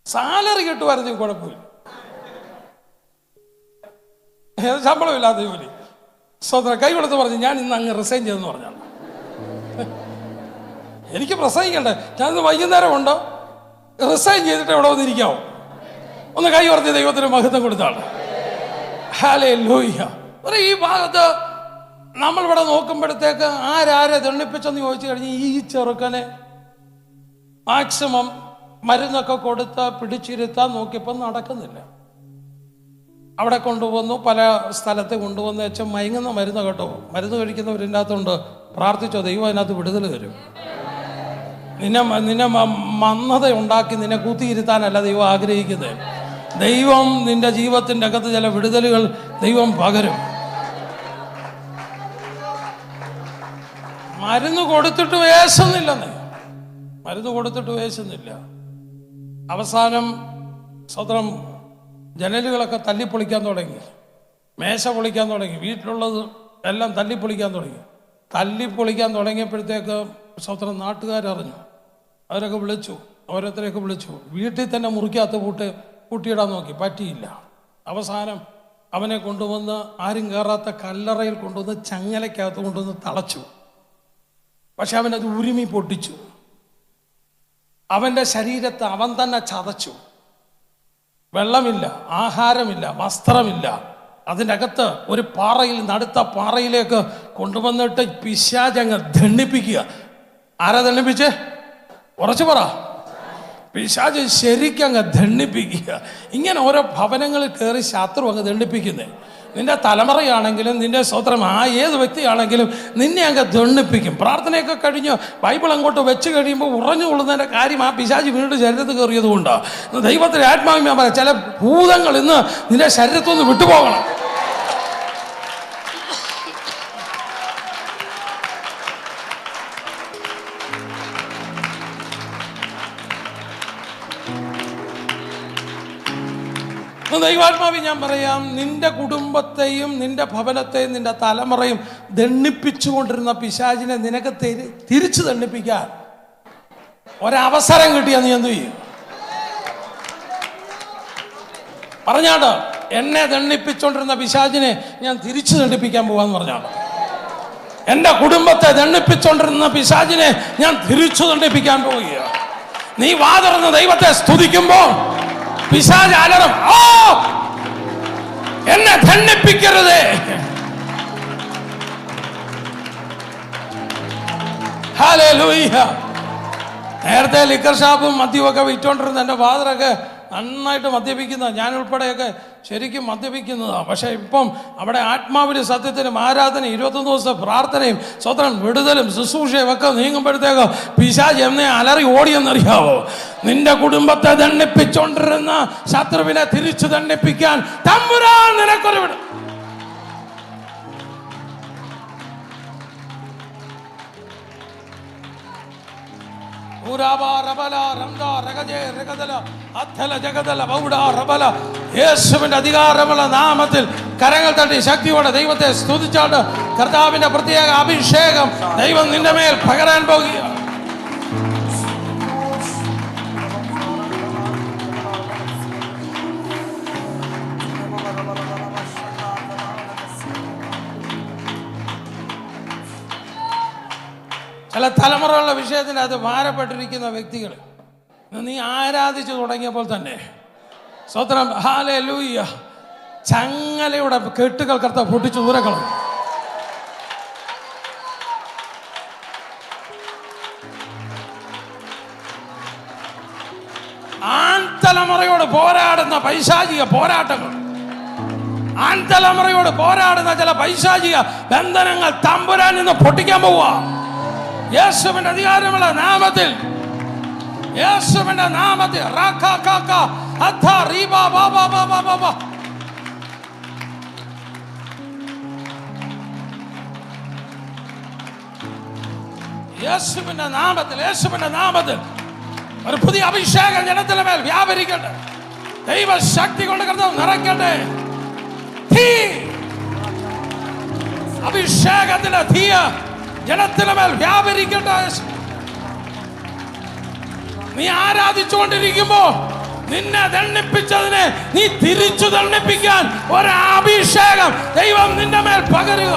സാലറി കിട്ടുമായിരുന്നെങ്കിൽ കുഴപ്പമില്ല. ശമ്പളം ഇല്ലാത്ത ജോലി. സ്വതന്ത്ര കൈ കൊടുത്ത് പറഞ്ഞു ഞാൻ ഇന്ന് അങ്ങ് റിസൈൻ ചെയ്തെന്ന് പറഞ്ഞാണ്. എനിക്ക് പ്രസംഗിക്കണ്ടേ? ഞാനിന്ന് വൈകുന്നേരം ഉണ്ടോ റിസൈൻ ചെയ്തിട്ട് എവിടെ വന്നിരിക്കാവോ? ഒന്ന് കൈ ഉയർത്തി ദൈവത്തിന് മഹത്വം കൊടുത്താണ്. ഹല്ലേലൂയ. ഈ ഭാഗത്ത് നമ്മളിവിടെ നോക്കുമ്പോഴത്തേക്ക് ആരാരെ ദണ്ഡിപ്പിച്ചെന്ന് ചോദിച്ചു കഴിഞ്ഞ് ഈ ചെറുക്കനെ മാക്സിമം മരുന്നൊക്കെ കൊടുത്ത് പിടിച്ചിരുത്താൻ നോക്കിയപ്പോൾ നടക്കുന്നില്ല. അവിടെ കൊണ്ടുവന്നു, പല സ്ഥലത്ത് കൊണ്ടുവന്ന് വെച്ചാൽ മയങ്ങുന്ന മരുന്ന് കേട്ടോ. മരുന്ന് കഴിക്കുന്നവരിൻ്റെ അകത്തുണ്ട്. പ്രാർത്ഥിച്ചോ, ദൈവം അതിനകത്ത് വിടുതൽ തരും. നിന്നെ മന്ദത ഉണ്ടാക്കി നിന്നെ കുത്തിയിരുത്താനല്ല ദൈവം ആഗ്രഹിക്കുന്നത്. ദൈവം നിന്റെ ജീവിതത്തിൻ്റെ അകത്ത് ചില വിടുതലുകൾ ദൈവം പകരും. മരുന്ന് കൊടുത്തിട്ട് വേശുന്നില്ലെന്നേ. മരുന്ന് കൊടുത്തിട്ട് വേശുന്നില്ല. അവസാനം സ്വതന്ത്രം ജനലുകളൊക്കെ തല്ലിപ്പൊളിക്കാൻ തുടങ്ങി, മേശ പൊളിക്കാൻ തുടങ്ങി, വീട്ടിലുള്ളത് എല്ലാം തല്ലിപ്പൊളിക്കാൻ തുടങ്ങി. തല്ലിപ്പൊളിക്കാൻ തുടങ്ങിയപ്പോഴത്തേക്ക് സ്വതന്ത്രം നാട്ടുകാരറിഞ്ഞു. അവരൊക്കെ വിളിച്ചു, ഓരോരുത്തരെയൊക്കെ വിളിച്ചു. വീട്ടിൽ തന്നെ മുറിക്കകത്ത് പൂട്ടിയിടാൻ നോക്കി, പറ്റിയില്ല. അവസാനം അവനെ കൊണ്ടുവന്ന് ആരും കയറാത്ത കല്ലറയിൽ കൊണ്ടുവന്ന് ചങ്ങലയ്ക്കകത്ത് കൊണ്ടുവന്ന് തളച്ചു. പക്ഷെ അവനത് ഉരുമി പൊട്ടിച്ചു. അവൻ്റെ ശരീരത്തെ അവൻ തന്നെ ചതച്ചു. വെള്ളമില്ല, ആഹാരമില്ല, വസ്ത്രമില്ല. അതിൻ്റെ അകത്ത് ഒരു പാറയിൽ നടുത്ത പാറയിലേക്ക് കൊണ്ടുവന്നിട്ട് പിശാചങ്ങ് ദണ്ഡിപ്പിക്കുക. ആരാ ദണ്ഡിപ്പിച്ച്? ഉറച്ചു പറ. പിശാച് ശരിക്കങ്ങ് ദണ്ഡിപ്പിക്കുക. ഇങ്ങനെ ഓരോ ഭവനങ്ങളിൽ കയറി ശത്രു അങ്ങ് ദണ്ഡിപ്പിക്കുന്നേ. നിന്റെ തലമുറയാണെങ്കിലും നിന്റെ സ്വത്രം ഏത് വ്യക്തിയാണെങ്കിലും നിന്നെ അങ്ങ് ദണ്ഡിപ്പിക്കും. പ്രാർത്ഥനയൊക്കെ കഴിഞ്ഞ് ബൈബിൾ അങ്ങോട്ട് വെച്ച് കഴിയുമ്പോൾ ഉറഞ്ഞു കൊള്ളുന്നതിൻ്റെ കാര്യം ആ പിശാച് വീണ്ടും ശരീരത്തിൽ കയറിയത് കൊണ്ടാണ്. ദൈവത്തിൻ്റെ ആത്മാവിനെ പറയാം, ചില ഭൂതങ്ങൾ ഇന്ന് നിന്റെ ശരീരത്തിൽ നിന്ന് വിട്ടുപോകണം. ദൈവാത്മാവി ഞാൻ പറയാം, നിന്റെ കുടുംബത്തെയും നിന്റെ ഭവനത്തെയും നിന്റെ തലമുറയും ദണ്ഡിപ്പിച്ചുകൊണ്ടിരുന്ന പിശാചിനെ നിനക്ക് തിരിച്ചു ദണ്ഡിപ്പിക്കാൻ ഒരവസരം കിട്ടിയാൽ നീ എന്തു ചെയ്യും? പറഞ്ഞാട്ടോ, എന്നെ ദണ്ഡിപ്പിച്ചുകൊണ്ടിരുന്ന പിശാചിനെ ഞാൻ തിരിച്ചു ദണ്ഡിപ്പിക്കാൻ പോവാന്ന് പറഞ്ഞാട്ടോ. എൻ്റെ കുടുംബത്തെ ദണ്ഡിപ്പിച്ചുകൊണ്ടിരുന്ന പിശാചിനെ ഞാൻ തിരിച്ചു ദണ്ഡിപ്പിക്കാൻ പോവുകയാണ്. നീ വാ തുറന്ന് ദൈവത്തെ സ്തുതിക്കുമ്പോൾ പിശാച് അലറും, ഓ എന്നെ ദണ്ഡിപ്പിക്കരുതേ. ഹല്ലേലൂയ. നേരത്തെ ലിക്കർ ഷാപ്പും മദ്യമൊക്കെ വിറ്റോണ്ടിരുന്ന എൻ്റെ ഫാദറൊക്കെ നന്നായിട്ട് മദ്യപിക്കുന്ന, ഞാൻ ഉൾപ്പെടെയൊക്കെ ശരിക്കും മദ്യപിക്കുന്നതാണ്. പക്ഷേ ഇപ്പം അവിടെ ആത്മാവിന് സത്യത്തിനും ആരാധനയും 21 ദിവസത്തെ പ്രാർത്ഥനയും സ്വതന്ത്രം വിടുതലും ശുശ്രൂഷയും ഒക്കെ നീങ്ങുമ്പോഴത്തേക്ക് പിശാച് എന്നെ അലറി ഓടിയെന്നറിയാവോ? നിന്റെ കുടുംബത്തെ ദണ്ഡിപ്പിച്ചോണ്ടിരുന്ന ശത്രുവിനെ തിരിച്ചു ദണ്ഡിപ്പിക്കാൻ തമ്പുരാൻ നിനക്കൊരു വിടും. യേശുവിന്റെ അധികാരമുള്ള നാമത്തിൽ കരങ്ങൾ തട്ടി ശക്തിയോടെ ദൈവത്തെ സ്തുതിച്ചാണ്ട് കർത്താവിന്റെ പ്രത്യേക അഭിഷേകം ദൈവം നിന്റെ മേൽ പകരാൻ പോകുകയാണ്. ചില തലമുറകളുടെ വിഷയത്തിന് അത് ഭാരപ്പെട്ടിരിക്കുന്ന വ്യക്തികൾ നീ ആരാധിച്ചു തുടങ്ങിയപ്പോൾ തന്നെ സ്തോത്രം ഹല്ലേലൂയ ചങ്ങലയുടെ കെട്ടുകൾ കർത്താവ് പൊട്ടിച്ചു ദൂരക്കളും. ആൺതലമുറയോട് പോരാടുന്ന പൈശാചിക പോരാട്ടങ്ങൾ, ആൺതലമുറയോട് പോരാടുന്ന ചില പൈശാചിക ബന്ധനങ്ങൾ തമ്പുരാൻ നിന്ന് പൊട്ടിക്കാൻ പോവുക. യേശുവിന്റെ അധികാരമുള്ള നാമത്തിൽ, യേശുവിന്റെ നാമത്തിൽ യേശുവിന്റെ നാമത്തിൽ, യേശുവിന്റെ നാമത്തിൽ ഒരു പുതിയ അഭിഷേകം ജനത്തിന്റെ മേൽ വ്യാപരിക്കട്ടെ. ദൈവശക്തി കൊണ്ട് കർത്താവ് നിറയ്ക്കട്ടെ. തീ, അഭിഷേകത്തിന്റെ തീയ ജനത്തിന് മേൽ വ്യാപരിക്കട്ടെ. നീ ആരാധിച്ചുകൊണ്ടിരിക്കുമ്പോ നിന്നെ ദണ്ഡിപ്പിച്ചതിനെ നീ തിരിച്ചു ദണ്ഡിപ്പിക്കാൻ ഒരു അഭിഷേകം ദൈവം നിന്റെ മേൽ പകരുക.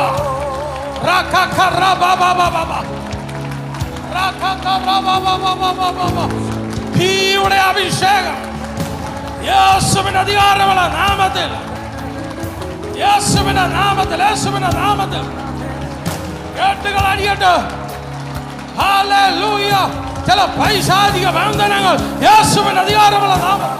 തീയുടെ അഭിഷേകം യേശുവിന്റെ അധികാരമുള്ള നാമത്തിൽ, യേശുവിന്റെ നാമത്തിൽ, യേശുവിന്റെ നാമത്തിൽ കേട്ടുകൾ അടിയട്ടെ. ഹല്ലേലൂയ. ചില പൈശാചിക ബന്ധനങ്ങൾ യേശുവിന്റെ അധികാരമുള്ള നാമത്തിൽ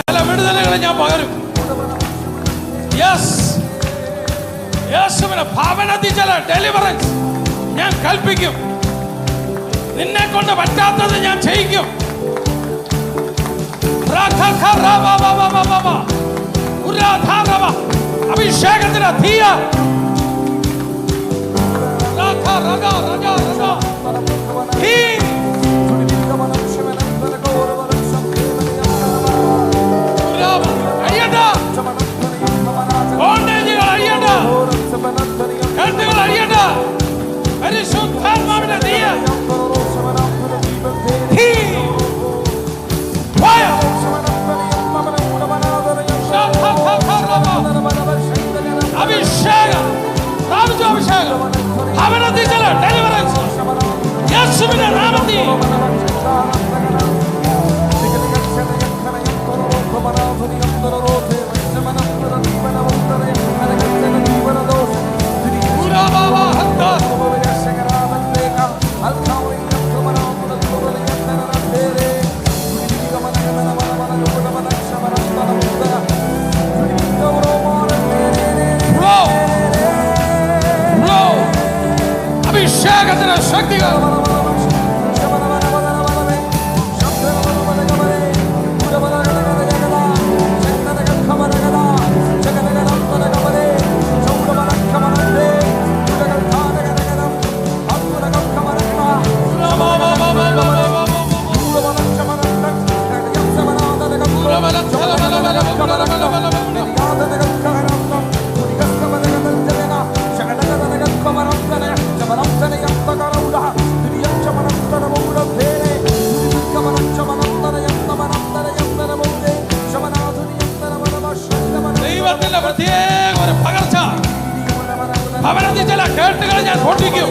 ചില വിടുതലുകൾ ഞാൻ പകരും. യേശുവിന്റെ ഭവനത്തിൽ ചില ഡെലിവറൻസ് ഞാൻ കൽപ്പിക്കും. നിന്നെ കൊണ്ട് പറ്റാത്തത് ഞാൻ ചെയ്യിക്കും. അഭിഷേകത്തിന് തീയ പരിശുദ്ധാത്മാവിന്റെ തീയ അഭിഷേകം, അഭിഷേകം ഭവനത്തിൽ ചില ഡെലിവറൻസ് യേശുവിന്റെ നാമത്തിൽ അഭിഷേകത്തിന് ശക്തികൾ ഭവനത്തിൽ ചില കേട്ടുകൾ ഞാൻ പൊട്ടിക്കും.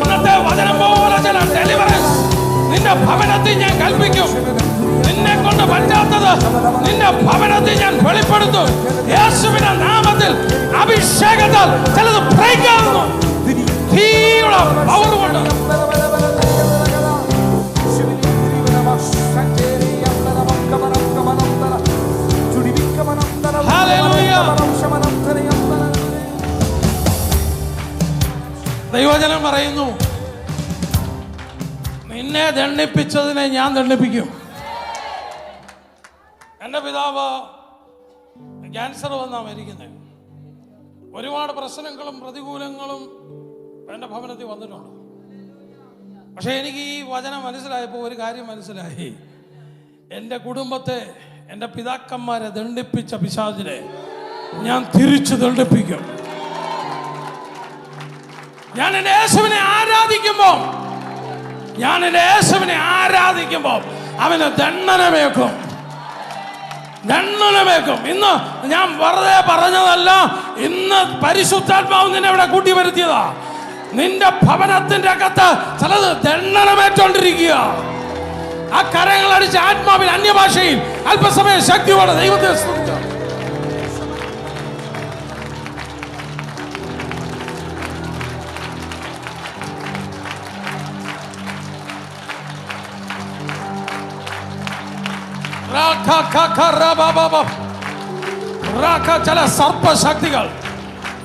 ഇന്നത്തെ വചനം പോലെ ചില ഡെലിവറൻസ് നിന്റെ ഭവനത്തിൽ ഞാൻ കൽപ്പിക്കും. നിന്നെ കൊണ്ട് പറ്റാത്തത് നിന്റെ ഭവനത്തിൽ ഞാൻ വെളിപ്പെടുത്തും. യേശുവിന്റെ നാമത്തിൽ അഭിഷേകത്താൽ ചിലത് ബ്രേക്ക് ആകുന്നു. തീയുള്ള പവർ കൊണ്ട് ദൈവജനം പറയുന്നു, നിന്നെ ദണ്ഡിപ്പിച്ചതിനെ ഞാൻ ദണ്ഡിപ്പിക്കും. എൻ്റെ പിതാവ് ക്യാൻസർ വന്നാ മരിക്കുന്നത്. ഒരുപാട് പ്രശ്നങ്ങളും പ്രതികൂലങ്ങളും എൻ്റെ ഭവനത്തിൽ വന്നിട്ടുണ്ട്. പക്ഷെ എനിക്ക് ഈ വചനം മനസ്സിലായപ്പോൾ ഒരു കാര്യം മനസ്സിലായി. എൻ്റെ കുടുംബത്തെ, എൻ്റെ പിതാക്കന്മാരെ ദണ്ഡിപ്പിച്ച പിശാചിനെ ഞാൻ തിരിച്ചു ദണ്ഡിപ്പിക്കും. ഞാൻ എൻ്റെ യേശുവിനെ ആരാധിക്കുമ്പോൾ അവന് ദണ്ഡനമേക്കും. ഇന്ന് ഞാൻ വെറുതെ പറഞ്ഞതല്ല, ഇന്ന് പരിശുദ്ധാത്മാവ് നിന്നെ ഇവിടെ കൂട്ടി വരുത്തിയതാ. നിന്റെ ഭവനത്തിന്റെ അകത്ത് ചിലത് ദണ്ഡനമേറ്റോണ്ടിരിക്കുക. ആ കരങ്ങളടിച്ച് ആത്മാവിൽ അന്യഭാഷയിൽ അല്പസമയം ശക്തിയോടെ ദൈവത്തെ സ്തുതിക്കുക. ചില സർപ്പശക്തികൾ,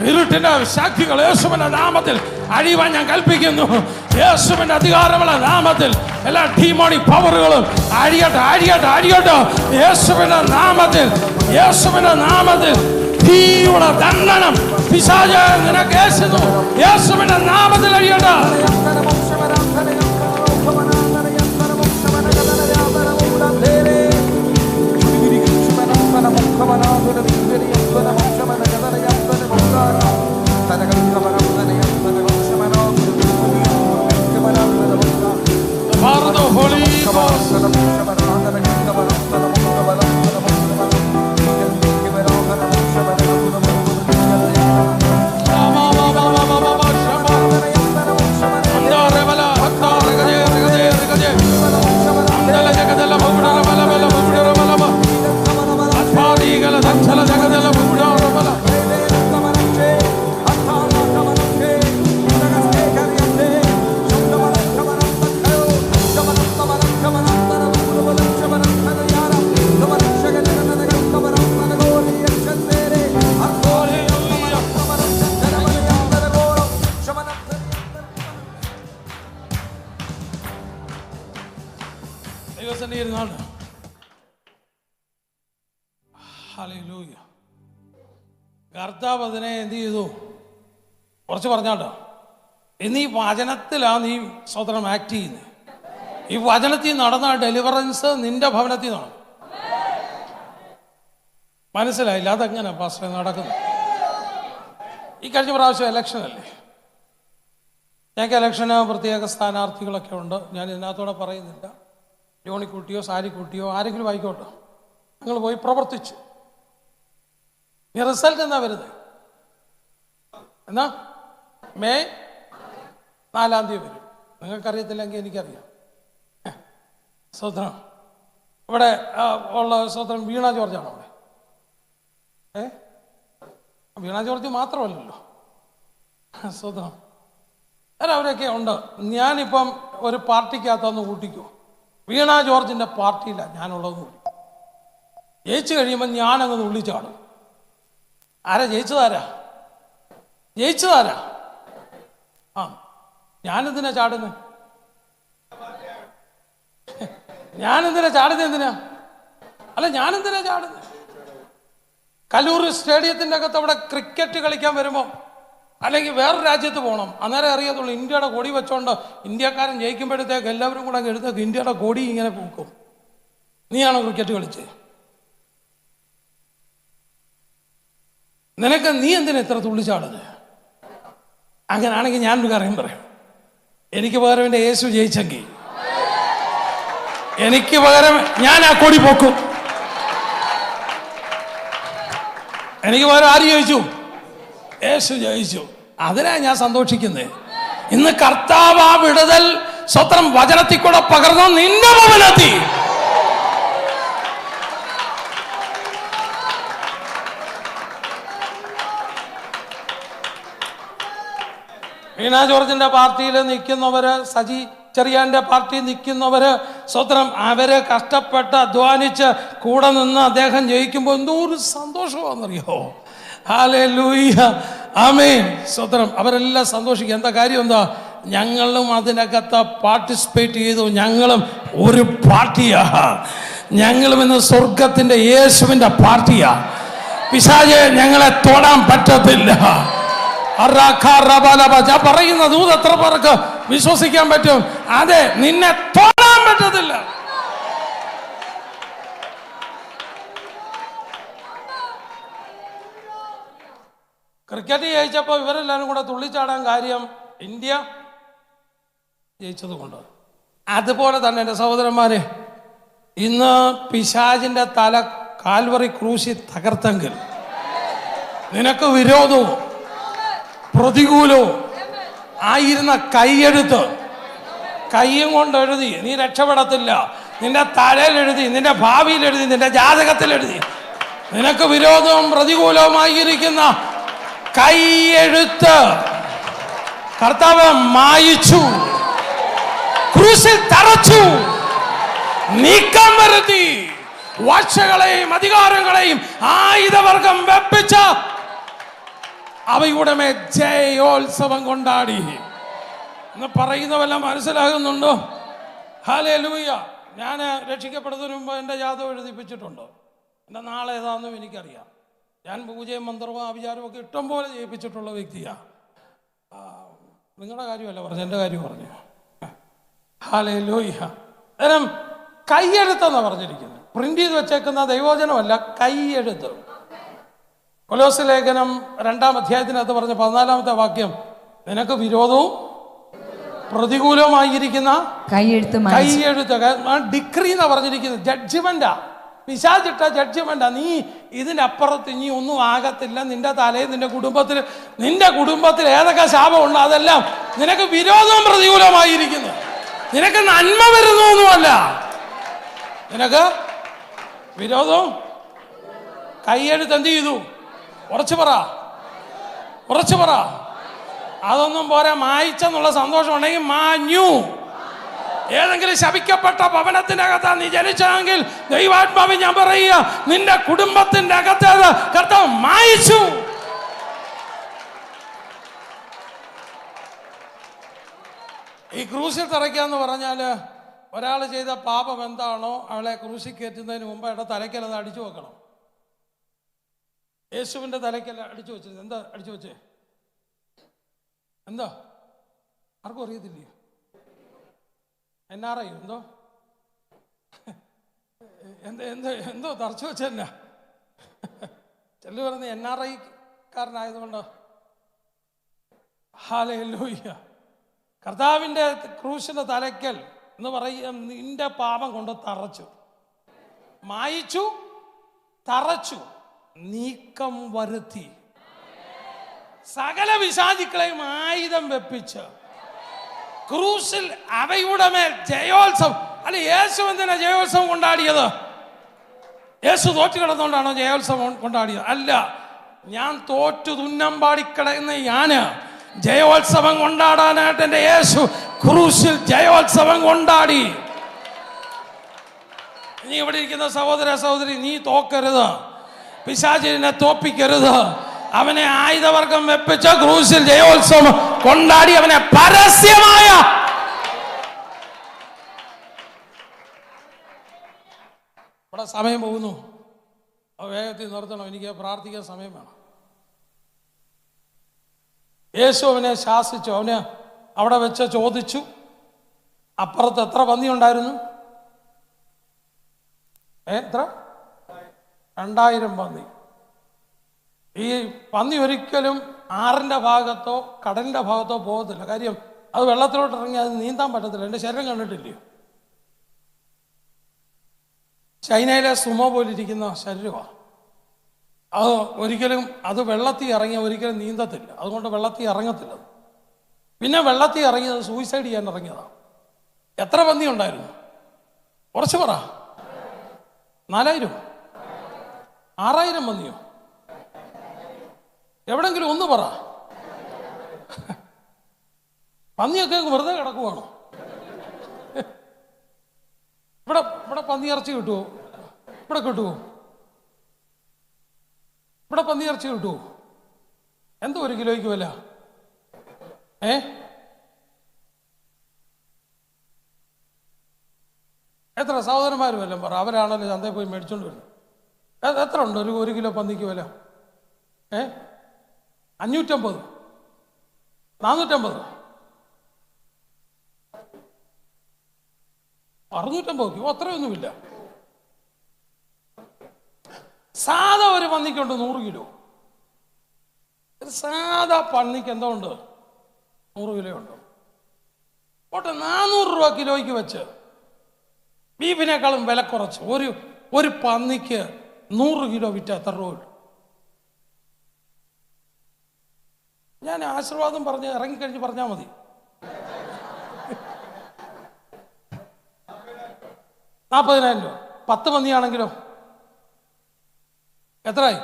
ഇരുട്ടിന്റെ ശക്തികൾ യേശുവിന്റെ നാമത്തിൽ അഴിവാൻ ഞാൻ കൽപ്പിക്കുന്നു. യേശുവിന്റെ അധികാരമുള്ള നാമത്തിൽ എല്ലാ ഡീമോണിക് പവറുകളും അഴിയട്ടെ. യേശുവിന്റെ നാമത്തിൽ തീയുടെ ദണ്ഡനം പിശാചേ നിനക്ക് യേശുവിന്റെ നാമത്തിൽ അഴിയട്ടെ. കർത്താവ് അതിനെ എന്ത് ചെയ്തു? കുറച്ച് പറഞ്ഞാട്ടോ. ഇന്ന് ഈ വചനത്തിലാണ് നീ സ്വതന്ത്രം ആക്ട് ചെയ്യുന്നത്. ഈ വചനത്തിൽ നടന്ന ഡെലിവറൻസ് നിന്റെ ഭവനത്തിൽ നടന്നു. മനസ്സിലായില്ല? അതെങ്ങനെ പാസ്റ്റർ നടക്കുന്നു? ഈ കഴിഞ്ഞ പ്രാവശ്യം ഇലക്ഷൻ അല്ലേ? ഞങ്ങൾക്ക് ഇലക്ഷന് പ്രത്യേക സ്ഥാനാർത്ഥികളൊക്കെ ഉണ്ട്. ഞാൻ ഇതിനകത്തോടെ പറയുന്നില്ല. ജോണിക്കുട്ടിയോ സാരിക്കുട്ടിയോ ആരെങ്കിലും ആയിക്കോട്ടെ, ഞങ്ങൾ പോയി പ്രവർത്തിച്ചു. ഈ റിസൾട്ട് എന്നാ വരുന്നത്? എന്നാ മെയ് 4 വരും. നിങ്ങൾക്കറിയത്തില്ലെങ്കിൽ എനിക്കറിയാം. സ്വതന്ത്രം ഇവിടെ ഉള്ള സ്വതന്ത്രം വീണ ജോർജാണോ അവിടെ? വീണ ജോർജ് മാത്രമല്ലല്ലോ സ്വതന്ത്രം. അവരൊക്കെ ഉണ്ട്. ഞാനിപ്പം ഒരു പാർട്ടിക്കകത്തൊന്ന് കൂട്ടിക്കോ, വീണ ജോർജിന്റെ പാർട്ടിയില്ല ഞാനുള്ളത് കൂടി. ജയിച്ചു കഴിയുമ്പോൾ ഞാനങ്ങ് ഉള്ളിച്ചാടും. ആരാ ജയിച്ചതാരാ? ഞാനെന്തിനാ ചാടുന്നത്? ഞാനെന്തിനാ ചാടുന്നത്? കല്ലൂർ സ്റ്റേഡിയത്തിൻ്റെ അകത്ത് അവിടെ ക്രിക്കറ്റ് കളിക്കാൻ വരുമ്പോൾ അല്ലെങ്കിൽ വേറെ രാജ്യത്ത് പോകണം, അന്നേരം അറിയത്തുള്ളൂ. ഇന്ത്യയുടെ കൊടി വെച്ചോണ്ട് ഇന്ത്യക്കാരൻ ജയിക്കുമ്പോഴത്തേക്ക് എല്ലാവരും കൂടെ എടുത്തേക്ക് ഇന്ത്യയുടെ കൊടി ഇങ്ങനെ പൂക്കും. നീയാണോ ക്രിക്കറ്റ് കളിച്ചത്? നീ എന്തിനാ ഇത്ര തുള്ളിച്ചാടുന്നത്? അങ്ങനാണെങ്കിൽ ഞാനൊരു കാര്യം പറയാം. എനിക്ക് പകരം എൻ്റെ യേശു ജയിച്ചെങ്കിൽ എനിക്ക് പകരം ഞാൻ ആ കൊടി പൊക്കും. എനിക്ക് പകരം ആര് ജയിച്ചു? യേശു ജയിച്ചു. അതിനാ ഞാൻ സന്തോഷിക്കുന്നത്. ഇന്ന് കർത്താവ് ആ വിടുതൽ സ്വത്രം വചനത്തിൽ കൂടെ പകർന്നു നിന്റെ ഭവനത്തിൽ. വീണ ജോർജിന്റെ പാർട്ടിയിൽ നിൽക്കുന്നവര്, സജി ചെറിയാന്റെ പാർട്ടിയിൽ നിൽക്കുന്നവര്, സ്വത്രം അവര് കഷ്ടപ്പെട്ട് അധ്വാനിച്ച് കൂടെ നിന്ന് അദ്ദേഹം ജയിക്കുമ്പോൾ എന്തോ ഒരു സന്തോഷമാണെന്നറിയോ. ഹല്ലേലൂയ, ആമേൻ, സ്വത്രം. അവരെല്ലാം സന്തോഷിക്കുക. എന്താ കാര്യം? എന്താ? ഞങ്ങളും അതിനകത്ത് പാർട്ടിസിപ്പേറ്റ് ചെയ്തു. ഞങ്ങളും ഒരു പാർട്ടിയാ. ഞങ്ങളും ഇന്ന് സ്വർഗത്തിന്റെ യേശുവിന്റെ പാർട്ടിയാ. പിശാചേ ഞങ്ങളെ തൊടാൻ പറ്റത്തില്ല. ഞാൻ പറയുന്ന ദൂത് എത്ര പേർക്ക് വിശ്വസിക്കാൻ പറ്റും? അതെ, നിന്നെ തൊടാൻ പറ്റത്തില്ല. ക്രിക്കറ്റ് ജയിച്ചപ്പോൾ ഇവരെല്ലാവരും കൂടെ തുള്ളിച്ചാടാൻ കാര്യം ഇന്ത്യ ജയിച്ചത് കൊണ്ട്. അതുപോലെ തന്നെ എൻ്റെ സഹോദരന്മാരെ, ഇന്ന് പിശാചിന്റെ തല കാൽവറി ക്രൂശി തകർത്തെങ്കിൽ നിനക്ക് വിരോധവും പ്രതികൂലവും ആയിരുന്ന കൈയെഴുത്ത് കൈയും കൊണ്ട് എഴുതി നീ രക്ഷപ്പെടത്തില്ല. നിന്റെ തലയിൽ എഴുതി, നിന്റെ ഭാവിയിൽ എഴുതി, നിന്റെ ജാതകത്തിൽ എഴുതി, നിനക്ക് വിരോധവും പ്രതികൂലവുമായിരിക്കുന്ന കൈയെഴുത്ത് കർത്താവ് മായിച്ചു, ക്രൂശിൽ തറച്ചു, നീക്കം വരുത്തി. വാഴ്ചകളെയും അധികാരങ്ങളെയും ആയുധവർഗം വെപ്പിച്ച അവയുടെ മേൽ ജയോത്സവം കൊണ്ടാടി എന്ന് പറയുന്നവെല്ലാം മനസ്സിലാകുന്നുണ്ടോ? ഹല്ലേലൂയ. ഞാൻ രക്ഷിക്കപ്പെടുന്നതിന് മുമ്പ് എൻ്റെ ജാതകം എഴുതിപ്പിച്ചിട്ടുണ്ട്. എൻ്റെ നാളെ ഏതാണെന്നും എനിക്കറിയാം. ഞാൻ പൂജയും മന്ത്രവും ആഭിചാരവും ഒക്കെ ഇഷ്ടം പോലെ ചെയ്യിപ്പിച്ചിട്ടുള്ള വ്യക്തിയാണ്. നിങ്ങളുടെ കാര്യമല്ല പറഞ്ഞു, എൻ്റെ കാര്യം പറഞ്ഞു. ഹല്ലേലൂയ. അന്നേരം കൈയെഴുത്തെന്നാണ് പറഞ്ഞിരിക്കുന്നത്. പ്രിന്റ് ചെയ്ത് വെച്ചേക്കുന്ന ദൈവവചനമല്ല, കൈയെഴുത്ത്. കൊലോസ്യ ലേഖനം 2-ാം അധ്യായത്തിനകത്ത് പറഞ്ഞ 14-ാമത്തെ വാക്യം, നിനക്ക് വിരോധവും പ്രതികൂലവുമായിരിക്കുന്ന കൈയെഴുത്ത്. ഡിക്രി എന്നാ പറഞ്ഞിരിക്കുന്നത്, ജഡ്ജ്മെന്റാ. പിശാചിട്ട ജഡ്ജ്മെന്റാ. നീ ഇതിന്റെ അപ്പുറത്ത് ഇനി ഒന്നും ആകത്തില്ല. നിന്റെ തലയിൽ നിന്റെ കുടുംബത്തിൽ ഏതൊക്കെ ശാപമുണ്ടോ അതെല്ലാം നിനക്ക് വിരോധവും പ്രതികൂലമായിരിക്കുന്നു. നിനക്ക് നന്മ വരുന്നൊന്നുമല്ല, നിനക്ക് വിരോധവും. കൈയെഴുത്ത് എന്ത് ചെയ്തു? ഉറച്ചു പറ. അതൊന്നും പോരാ. മായിച്ചെന്നുള്ള സന്തോഷം ഉണ്ടെങ്കിൽ മാഞ്ഞു. ഏതെങ്കിലും ശപിക്കപ്പെട്ട ഭവനത്തിന്റെ അകത്താണ് നീ ജനിച്ചതെങ്കിൽ ദൈവാത്മാവിൽ ഞാൻ പറയുക, നിന്റെ കുടുംബത്തിന്റെ അകത്തേത് കർത്താവ് മായിച്ചു. ഈ ക്രൂശിൽ തറയ്ക്കാന്ന് പറഞ്ഞാല് ഒരാൾ ചെയ്ത പാപം എന്താണോ അവളെ ക്രൂശിൽ കയറ്റുന്നതിന് മുമ്പ് അവിടെ തലയ്ക്കൽ അത് അടിച്ചു വെക്കണം. യേശുവിന്റെ തലയ്ക്കൽ അടിച്ചു വെച്ചത് എന്താ? അടിച്ചു വെച്ചേ എന്താ? ആർക്കും അറിയത്തില്ലേ? NRI എന്തോ തറച്ചു വെച്ചെന്നാ? ചെല്ലു പറഞ്ഞ് NRI കാരനായതുകൊണ്ട്. ഹല്ലേലൂയ. കർത്താവിന്റെ ക്രൂശിന്റെ തലയ്ക്കൽ എന്ന് പറയുക, നിന്റെ പാപം കൊണ്ട് തറച്ചു, മായിച്ചു, തറച്ചു, നീക്കം വരുത്തി, സകല പിശാചുക്കളെയും ആയുധം വെപ്പിച്ച് ക്രൂശിൽ അവയുടെ മേൽ ജയോത്സവം. അല്ല, യേശു എന്തിനാ ജയോത്സവം കൊണ്ടാടിയത്? യേശു തോറ്റു കിടന്നുകൊണ്ടാണോ ജയോത്സവം കൊണ്ടാടിയത്? അല്ല, ഞാൻ തോറ്റു തുന്നം പാടിക്കിടന്ന് ഞാന് ജയോത്സവം കൊണ്ടാടാനായിട്ട് എൻ്റെ യേശു ക്രൂശിൽ ജയോത്സവം കൊണ്ടാടി. നീ ഇവിടെ ഇരിക്കുന്ന സഹോദര സഹോദരി, നീ തോക്കരുത്, പിശാചിനെ തോപ്പിക്കരുത്. അവനെ ആയുധവർഗം വെപ്പിച്ച ക്രൂശിൽ ജയോത്സവം കൊണ്ടാടി അവനെ പരസ്യമായ ഇവിടെ സമയം പോകുന്നു. വേഗത്തിൽ നിർത്തണം, എനിക്ക് പ്രാർത്ഥിക്കാൻ സമയം വേണം. യേശു അവനെ ശാസിച്ചു. അവന് അവിടെ വെച്ച് ചോദിച്ചു, അപ്പുറത്ത് എത്ര പന്നി ഉണ്ടായിരുന്നു? എത്ര? 2000 പന്നി. ഈ പന്നി ഒരിക്കലും ആറിൻ്റെ ഭാഗത്തോ കടലിൻ്റെ ഭാഗത്തോ പോകത്തില്ല. കാര്യം അത് വെള്ളത്തിലോട്ട് ഇറങ്ങി അത് നീന്താൻ പറ്റത്തില്ല. എൻ്റെ ശരീരം കണ്ടിട്ടില്ലയോ? ചൈനയിലെ സുമോ പോലിരിക്കുന്ന ശരീരമാണ്. അത് ഒരിക്കലും അത് വെള്ളത്തിൽ ഇറങ്ങിയ ഒരിക്കലും നീന്തത്തില്ല, അതുകൊണ്ട് വെള്ളത്തിൽ ഇറങ്ങത്തില്ല. പിന്നെ വെള്ളത്തിൽ ഇറങ്ങിയത് സൂയിസൈഡ് ചെയ്യാൻ ഇറങ്ങിയതാണ്. എത്ര പന്നി ഉണ്ടായിരുന്നു? കുറച്ച് പറ. 4000 6000 പന്നിയോ? എവിടെങ്കിലും ഒന്ന് പറ. പന്നിയൊക്കെ വെറുതെ കിടക്കുവാണോ? ഇവിടെ പന്നി ഇറച്ചി കിട്ടുമോ? ഇവിടെ കിട്ടുമോ? ഇവിടെ പന്നി ഇറച്ചി കിട്ടുമോ? എന്തോ 1 കിലോയ്ക്ക് വില? എത്ര? സഹോദരന്മാർ വല്ലതും പറ. അവരാണല്ലോ ചന്തയിൽ പോയി മേടിച്ചോണ്ട് വരുന്നത്. എത്ര ഉണ്ട് 1 കിലോ പന്നിക്ക് വില? 550, 450, 650? അത്രയൊന്നുമില്ല. സാധാ ഒരു പന്നിക്കുണ്ട് 100 കിലോ. സാധാ പന്നിക്ക് എന്തോ ഉണ്ട്? 100 കിലോ ഉണ്ട്. പോട്ടെ, 400 രൂപ കിലോയ്ക്ക് വെച്ച് ബീഫിനേക്കാളും വില കുറച്ച് ഒരു പന്നിക്ക് 100 കിലോ വിറ്റ എത്ര രൂപ കിട്ടും? ഞാൻ ആശീർവാദം പറഞ്ഞ് ഇറങ്ങിക്കഴിഞ്ഞ് പറഞ്ഞാൽ മതി. 40,000 രൂപ. 10 പന്നിയാണെങ്കിലോ എത്രയായി?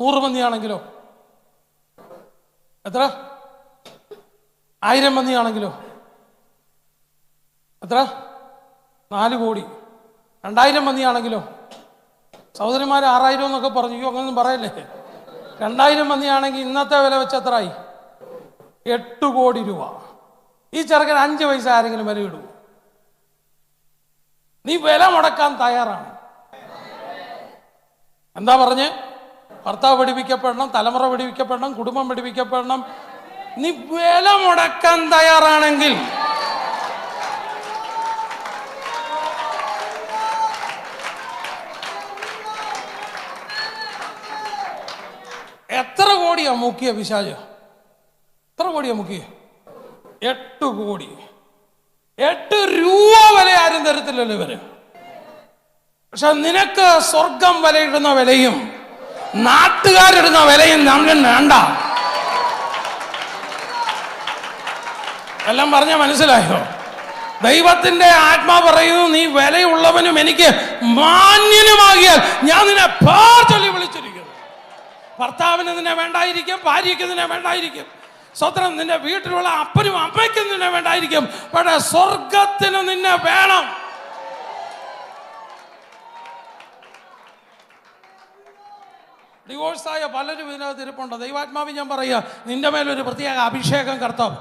100 പന്നിയാണെങ്കിലോ എത്ര? 1000 പന്നിയാണെങ്കിലോ എത്ര? 4 കോടി. 2000 പന്നിയാണെങ്കിലോ? സഹോദരിമാർ 6000 എന്നൊക്കെ പറഞ്ഞു. അങ്ങനൊന്നും പറയല്ലേ. 2000 പന്നിയാണെങ്കിൽ ഇന്നത്തെ വില വെച്ച് എത്രയായി? 8 കോടി രൂപ. ഈ ചെറുക്കൻ 5 പൈസ ആരെങ്കിലും വില ഇടൂ? നീ വില മുടക്കാൻ തയ്യാറാണ്. എന്താ പറഞ്ഞ്? ഭർത്താവ് പഠിപ്പിക്കപ്പെടണം, തലമുറ പഠിപ്പിക്കപ്പെടണം, കുടുംബം പഠിപ്പിക്കപ്പെടണം. നീ വില മുടക്കാൻ തയ്യാറാണെങ്കിൽ എത്ര കോടിയാ മുക്കിയ പിശാച്? എത്ര കോടിയാ മുക്കിയ? 8 കോടി. 8 രൂപ വില ആരും തരത്തില്ലല്ലോ ഇവര്. പക്ഷെ നിനക്ക് സ്വർഗം വിലയിടുന്ന വിലയും നാട്ടുകാരിടുന്ന വിലയും നമുക്ക് വേണ്ട. എല്ലാം പറഞ്ഞാൽ മനസ്സിലായോ? ദൈവത്തിന്റെ ആത്മാവ് പറയുന്നു, നീ വിലയുള്ളവനും എനിക്ക് മാന്യനുമാകിയാൽ ഞാൻ നിന്നെ പേർ ചൊല്ലി വിളിച്ചിരിക്കുന്നു. ഭർത്താവിന് നിന്നെ വേണ്ടായിരിക്കും, ഭാര്യയ്ക്ക് നിന്നെ വേണ്ടായിരിക്കും, സ്വത്രം നിന്റെ വീട്ടിലുള്ള അപ്പനും അമ്മയ്ക്കും നിന്നെ വേണ്ടായിരിക്കും, പക്ഷേ സ്വർഗത്തിന് നിന്നെ വേണം. ഡിവോഴ്സായ പലരും ഇതിനകത്ത് ഇരിപ്പുണ്ട്. ദൈവാത്മാവി ഞാൻ പറയുക, നിന്റെ മേലൊരു പ്രത്യേക അഭിഷേകം കർത്താവ്.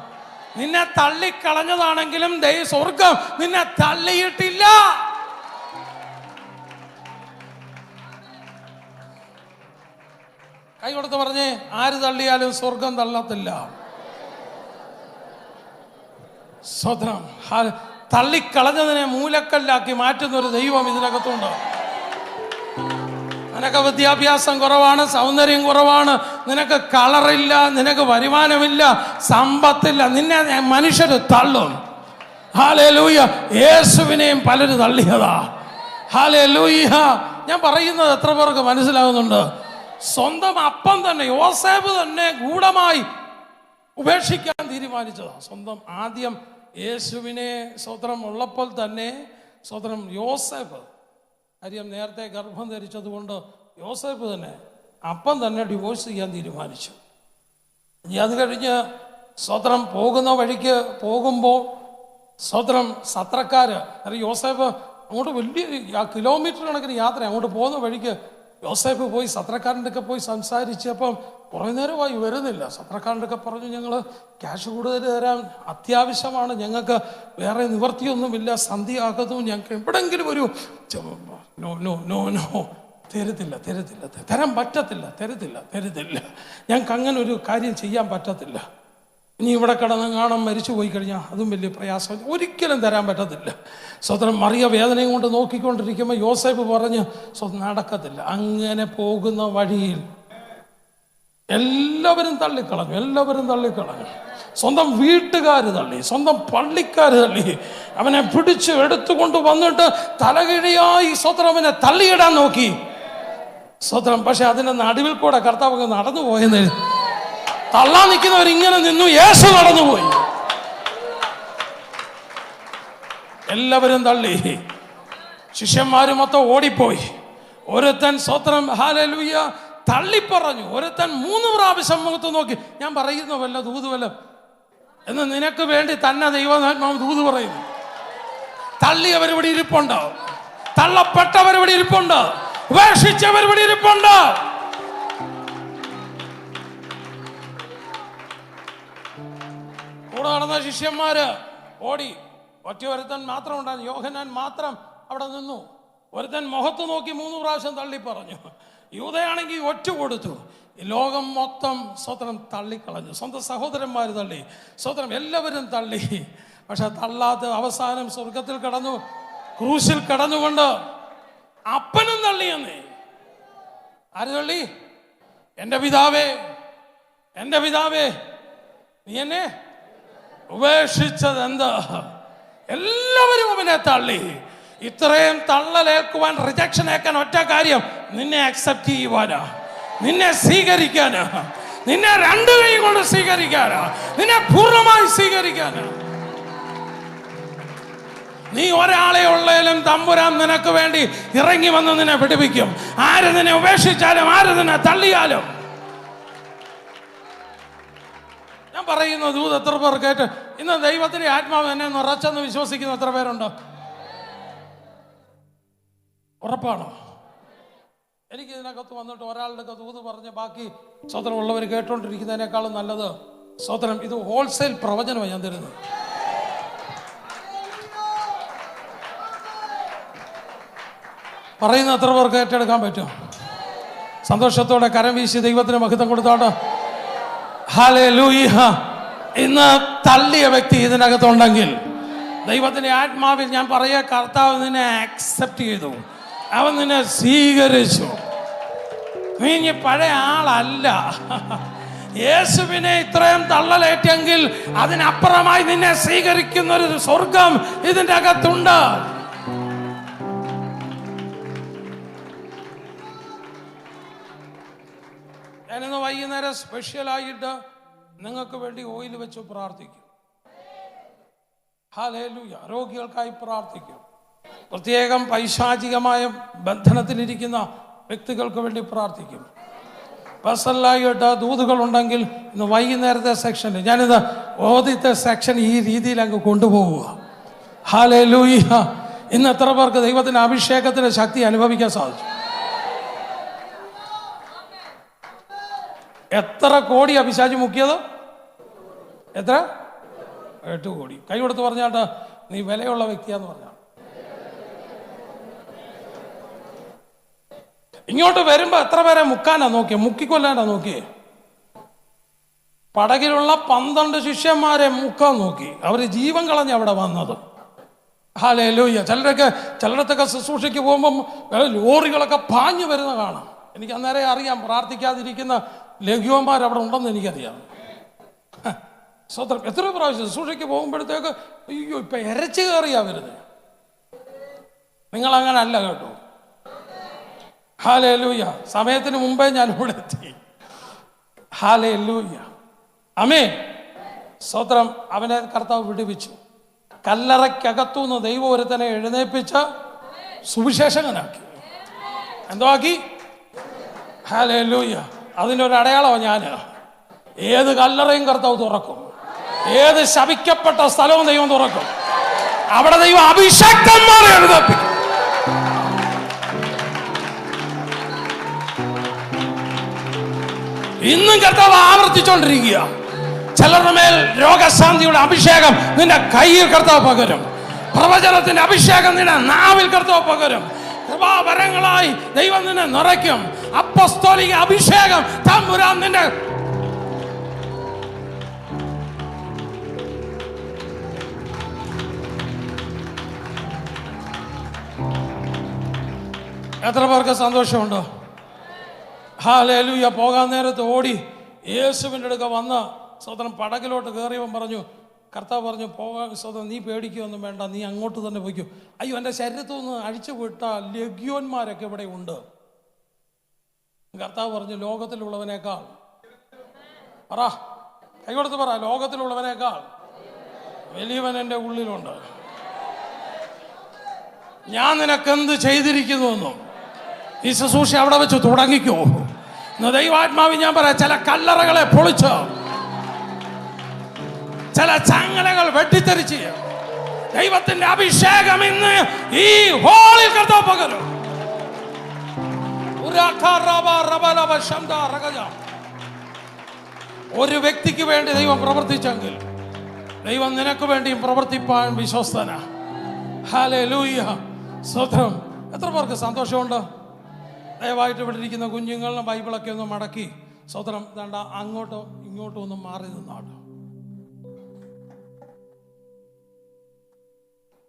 നിന്നെ തള്ളിക്കളഞ്ഞതാണെങ്കിലും സ്വർഗം നിന്നെ തള്ളിയിട്ടില്ല. കൈ കൊടുത്ത് പറഞ്ഞേ, ആര് തള്ളിയാലും സ്വർഗം തള്ളത്തില്ല. സ്വതന്ത്രം തള്ളിക്കളഞ്ഞതിനെ മൂലക്കല്ലാക്കി മാറ്റുന്ന ഒരു ദൈവം ഇതിനകത്തുണ്ട്. നിനക്ക് വിദ്യാഭ്യാസം കുറവാണ്, സൗന്ദര്യം കുറവാണ്, നിനക്ക് കളറില്ല, നിനക്ക് വരുമാനമില്ല, സമ്പത്തില്ല, നിന്നെ മനുഷ്യർ തള്ളും. ഹല്ലേലൂയ. യേശുവിനെയും പലര് തള്ളിയതാ. ഹല്ലേലൂയ. ഞാൻ പറയുന്നത് എത്ര പേർക്ക് മനസ്സിലാകുന്നുണ്ട്? സ്വന്തം അപ്പം തന്നെ, യോസേഫ് തന്നെ ഗൂഢമായി ഉപേക്ഷിക്കാൻ തീരുമാനിച്ചതാ. സ്വന്തം ആദ്യം യേശുവിനെ സ്വതന്ത്രം ഉള്ളപ്പോൾ തന്നെ സ്വതന്ത്രം യോസേഫ്, കാര്യം നേരത്തെ ഗർഭം ധരിച്ചതുകൊണ്ട് യോസേഫ് തന്നെ അപ്പം തന്നെ ഡിവോഴ്സ് ചെയ്യാൻ തീരുമാനിച്ചു. ഇനി അത് കഴിഞ്ഞ് സ്വതന്ത്രം പോകുന്ന വഴിക്ക് പോകുമ്പോൾ സ്വതന്ത്രം സത്രക്കാര്, കാരണം യോസേഫ് അങ്ങോട്ട് വലിയ കിലോമീറ്റർ കണക്കിന് യാത്ര, അങ്ങോട്ട് പോകുന്ന വഴിക്ക് യോസേഫ് പോയി സത്രക്കാരൻ്റെ ഒക്കെ പോയി സംസാരിച്ചപ്പം കുറേ നേരമായി വരുന്നില്ല. സത്രക്കാരൻ്റെ ഒക്കെ പറഞ്ഞു, ഞങ്ങൾ ക്യാഷ് കൂടുതൽ തരാൻ അത്യാവശ്യമാണ്, ഞങ്ങൾക്ക് വേറെ നിവർത്തിയൊന്നുമില്ല, സന്ധ്യയാകുന്നു, ഞങ്ങൾക്ക് എവിടെങ്കിലും ഒരു നോ നോ നോ നോ തരത്തില്ല, തരാൻ പറ്റത്തില്ല, തരത്തില്ല, ഞങ്ങൾക്ക് അങ്ങനെ ഒരു കാര്യം ചെയ്യാൻ പറ്റത്തില്ല. ഇനി ഇവിടെ കിടന്ന് കാണാൻ മരിച്ചു പോയി കഴിഞ്ഞാൽ അതും വലിയ പ്രയാസം, ഒരിക്കലും തരാൻ പറ്റത്തില്ല. സ്വതന്ത്രം മറിയ വേദനയും കൊണ്ട് നോക്കിക്കൊണ്ടിരിക്കുമ്പോൾ യോസേഫ് പറഞ്ഞ് നടക്കത്തില്ല. അങ്ങനെ പോകുന്ന വഴിയിൽ എല്ലാവരും തള്ളിക്കളഞ്ഞു. സ്വന്തം വീട്ടുകാർ തള്ളി, സ്വന്തം പള്ളിക്കാർ തള്ളി. അവനെ പിടിച്ച് എടുത്തുകൊണ്ട് വന്നിട്ട് തലകിഴിയായി സ്വതന്ത്രം അവനെ തള്ളിയിടാൻ നോക്കി. സ്തോത്രം. പക്ഷെ അതിന്റെ നടുവിൽ കൂടെ കർത്താവ് നടന്നു പോയെന്ന് തള്ളാൻ നിൽക്കുന്നവർ ഇങ്ങനെ നിന്നു, യേശു നടന്നുപോയി. എല്ലാവരും തള്ളി, ശിഷ്യന്മാര് മൊത്തം ഓടിപ്പോയി. ഒരുത്തൻ സ്തോത്രം ഹല്ലേലൂയ തള്ളിപ്പറഞ്ഞു. ഒരുത്തൻ 3 പ്രാവശ്യം മുഖത്ത് നോക്കി, ഞാൻ പറയുന്നു വല്ല ദൂതുവല്ല എന്ന് നിനക്ക് വേണ്ടി തന്നെ ദൈവമാത്മാവ് ദൂത് പറയുന്നു. തള്ളിയവരിവിടെ ഇരിപ്പുണ്ട്, തള്ളപ്പെട്ടവരിവിടെ ഇരിപ്പുണ്ട്, ഉപേക്ഷിച്ചവരിവിടെ ഇരിപ്പുണ്ട്. കൂടെ നടന്ന ശിഷ്യന്മാര് ഓടി. ഒറ്റ ഒരുത്തൻ മാത്രം ഉണ്ടായിരുന്നു, യോഹന്നാൻ മാത്രം അവിടെ നിന്നു. ഒരുത്തൻ മുഖത്ത് നോക്കി 3 പ്രാവശ്യം തള്ളി പറഞ്ഞു. യൂദയാണെങ്കിൽ ഒറ്റ കൊടുത്തു. ലോകം മൊത്തം സ്വത്രം തള്ളിക്കളഞ്ഞു. സ്വന്തം സഹോദരന്മാർ തള്ളി, സ്വത്രം എല്ലാവരും തള്ളി. പക്ഷെ തള്ളാത്ത അവസാനം സ്വർഗത്തിൽ കടന്നു, ക്രൂശിൽ കടന്നുകൊണ്ട് അപ്പനും തള്ളിയെന്നേ. ആര് തള്ളി? എൻ്റെ പിതാവേ, എൻ്റെ പിതാവേ, നീ എന്നെ ഉപേക്ഷിച്ചത് എന്താ? എല്ലാവരും അവനെ തള്ളി. ഇത്രയും തള്ളലേൽക്കുവാൻ, റിജക്ഷൻ ഏൽക്കാൻ ഒറ്റ കാര്യം, നിന്നെ അക്സെപ്റ്റ് ചെയ്യുവാനാ, നിന്നെ സ്വീകരിക്കാനാ, നിന്നെ 2 കൈ കൊണ്ട് സ്വീകരിക്കാനാ, നിന്നെ പൂർണ്ണമായി സ്വീകരിക്കാനാ. നീ ഒരാളെ ഉള്ളതിലും തമ്പുരാൻ നിനക്ക് വേണ്ടി ഇറങ്ങി വന്ന് നിന്നെ പിടിപ്പിക്കും. ആര് നിന്നെ ഉപേക്ഷിച്ചാലും, ആര് നിന്നെ തള്ളിയാലും. ഞാൻ പറയുന്ന ദൂത് എത്ര പേർ കേട്ട് ഇന്ന് ദൈവത്തിന്റെ ആത്മാവ് എന്നെ നിറച്ചെന്ന് വിശ്വസിക്കുന്ന എത്ര പേരുണ്ടോ? ഉറപ്പാണോ? എനിക്ക് ഇതിനകത്ത് വന്നിട്ട് ഒരാളുടെ ദൂത് പറഞ്ഞ് ബാക്കി സ്വതന്ത്രം ഉള്ളവർ കേട്ടോണ്ടിരിക്കുന്നതിനേക്കാളും നല്ലത് സ്വതന്ത്രം ഇത് ഹോൾസെയിൽ പ്രവചനമാണ് ഞാൻ തരുന്നത്. പറയുന്ന എത്ര പേർക്ക് ഏറ്റെടുക്കാൻ പറ്റും? സന്തോഷത്തോടെ കരം വീശി ദൈവത്തിന് മഹത്വം കൊടുത്തോട്ടെ. ഹല്ലേലൂയ. ഇന്ന് തള്ളിയ വ്യക്തി ഇതിനകത്തുണ്ടെങ്കിൽ ദൈവത്തിന്റെ ആത്മാവിൽ ഞാൻ പറയാ, കർത്താവ് നിന്നെ ആക്സെപ്റ്റ് ചെയ്തു, അവൻ നിന്നെ സ്വീകരിച്ചു. നീ ഇനി പഴയ ആളല്ല. യേശുവിനെ ഇത്രയും തള്ളലേറ്റെങ്കിൽ അതിനപ്പുറമായി നിന്നെ സ്വീകരിക്കുന്ന ഒരു സ്വർഗം ഇതിൻ്റെ അകത്തുണ്ട്. ഞാനിന്ന് വൈകുന്നേരം സ്പെഷ്യലായിട്ട് നിങ്ങൾക്ക് വേണ്ടി ഓയിൽ വെച്ച് പ്രാർത്ഥിക്കും. ഹല്ലേലൂയ. രോഗികൾക്കായി പ്രാർത്ഥിക്കും. പ്രത്യേകം പൈശാചികമായ ബന്ധനത്തിലിരിക്കുന്ന വ്യക്തികൾക്ക് വേണ്ടി പ്രാർത്ഥിക്കും. പേഴ്സണലായിട്ട് ദൂതുകളുണ്ടെങ്കിൽ ഇന്ന് വൈകുന്നേരത്തെ സെക്ഷനിൽ ഞാനിത് ഓദ്യത്തെ സെക്ഷൻ ഈ രീതിയിൽ അങ്ങ് കൊണ്ടുപോവുക. ഹല്ലേലൂയ. ഇന്ന് എത്ര പേർക്ക് ദൈവത്തിന്റെ അഭിഷേകത്തിന്റെ ശക്തി അനുഭവിക്കാൻ സാധിച്ചു? എത്ര കോടിയാ പിശാചി മുക്കിയത്? എത്ര? 8 കോടി. കൈ കൊടുത്ത് പറഞ്ഞാട്ട് നീ വിലയുള്ള വ്യക്തിയാന്ന് പറഞ്ഞ. ഇങ്ങോട്ട് വരുമ്പോ എത്ര പേരെ മുക്കാനാ നോക്കിയേ? മുക്കിക്കൊല്ലാനാ നോക്കിയേ? പടകിലുള്ള 12 ശിഷ്യന്മാരെ മുക്കാൻ നോക്കി. അവര് ജീവൻ കളഞ്ഞ അവിടെ വന്നത്. ഹല്ലേലൂയ. ചിലരൊക്കെ ശുശ്രൂഷയ്ക്ക് പോകുമ്പം ലോറികളൊക്കെ പാഞ്ഞു വരുന്ന കാണാം. എനിക്ക് അന്നേരം അറിയാം പ്രാർത്ഥിക്കാതിരിക്കുന്ന ലഘുവന്മാർ അവിടെ ഉണ്ടെന്ന് എനിക്കറിയാം. സ്വതന്ത്രം എത്ര പ്രാവശ്യം ശുശ്രൂഷയ്ക്ക് പോകുമ്പോഴത്തേക്ക് അയ്യോ ഇപ്പൊ ഇരച്ചു കയറിയാ വരുന്നത്. നിങ്ങൾ അങ്ങനെ അല്ല കേട്ടോ. ഹല്ലേലൂയ. സമയത്തിന് മുമ്പേ ഞാൻ ഇവിടെ എത്തി. ഹല്ലേലൂയ. ആമേൻ. സ്തോത്രം. അവനെ കർത്താവ് വിടുവിച്ചു. കല്ലറയ്ക്കകത്തുനിന്ന് ദൈവം ഒരുത്തനെ എഴുന്നേൽപ്പിച്ച് സുവിശേഷകനാക്കി. എന്തോ ആക്കി? ഹല്ലേലൂയ. അതിനൊരു അടയാളമാണ് ഞാൻ. ഏത് കല്ലറയും കർത്താവ് തുറക്കും. ഏത് ശപിക്കപ്പെട്ട സ്ഥലവും ദൈവം തുറക്കും. അവിടെ ദൈവം അഭിഷക്തന്മാരെ എഴുന്നേൽപ്പിക്കും. ഇന്നും കർത്താവ് ആവർത്തിച്ചുകൊണ്ടിരിക്കുക. ചിലരുടെ മേൽ രോഗശാന്തിയുടെ അഭിഷേകം നിന്റെ കയ്യിൽ കർത്താവ് പകരും. പ്രവചനത്തിന്റെ അഭിഷേകം നിന്റെ നാവിൽ കർത്താവ് പകരും. കൃപാവരങ്ങളായി ദൈവം നിന്നെ നിറയ്ക്കും. അപ്പസ്തോലിക അഭിഷേകം തമ്പുരാൻ നിന്റെ എത്ര പേർക്ക് സന്തോഷമുണ്ടോ? ഹല്ലേലൂയ. പോകാൻ നേരത്ത് ഓടി യേശുവിൻ്റെ അടുക്ക വന്ന് സ്വതന്ത്രം പടകിലോട്ട് കയറിയവൻ പറഞ്ഞു, കർത്താവ് പറഞ്ഞു പോകാൻ സ്വതന്ത്രം നീ പേടിക്കുകയൊന്നും വേണ്ട, നീ അങ്ങോട്ട് തന്നെ പോയിക്കോ. അയ്യോ എൻ്റെ ശരീരത്തിൽ നിന്ന് അഴിച്ചു വിട്ട ലഘ്യോന്മാരൊക്കെ ഇവിടെ ഉണ്ട്. കർത്താവ് പറഞ്ഞു ലോകത്തിലുള്ളവനേക്കാൾ, പറ, കൈകൊടുത്ത് പറ, ലോകത്തിലുള്ളവനേക്കാൾ വലിയവൻ എൻ്റെ ഉള്ളിലുണ്ട്. ഞാൻ നിനക്കെന്ത് ചെയ്തിരിക്കുന്നുവെന്നും ഈ ശുശ്രൂഷ അവിടെ വെച്ച് തുടങ്ങിക്കോ. ഇന്ന് ദൈവാത്മാവി ഞാൻ പറയാം, ചില കല്ലറകളെ പൊളിച്ച്, ചില ചങ്ങലകൾ വെട്ടിത്തെറിച്ച് ദൈവത്തിന്റെ അഭിഷേകം ഇന്ന് ഈ ഹോളിൽ കർത്താവ് പകരും. ഒരു വ്യക്തിക്ക് വേണ്ടി ദൈവം പ്രവർത്തിച്ചെങ്കിൽ ദൈവം നിനക്ക് വേണ്ടിയും പ്രവർത്തിപ്പാൻ വിശ്വസ്തന. ഹല്ലേലൂയ, സ്തോത്രം. എത്ര പേർക്ക് സന്തോഷമുണ്ട്? ദയവായിട്ട് ഇവിടെ ഇരിക്കുന്ന കുഞ്ഞുങ്ങളുടെ ബൈബിളൊക്കെ ഒന്ന് മടക്കി, സ്തോത്രം, വേണ്ട അങ്ങോട്ടോ ഇങ്ങോട്ടോ ഒന്നും മാറി നിന്നാണ്.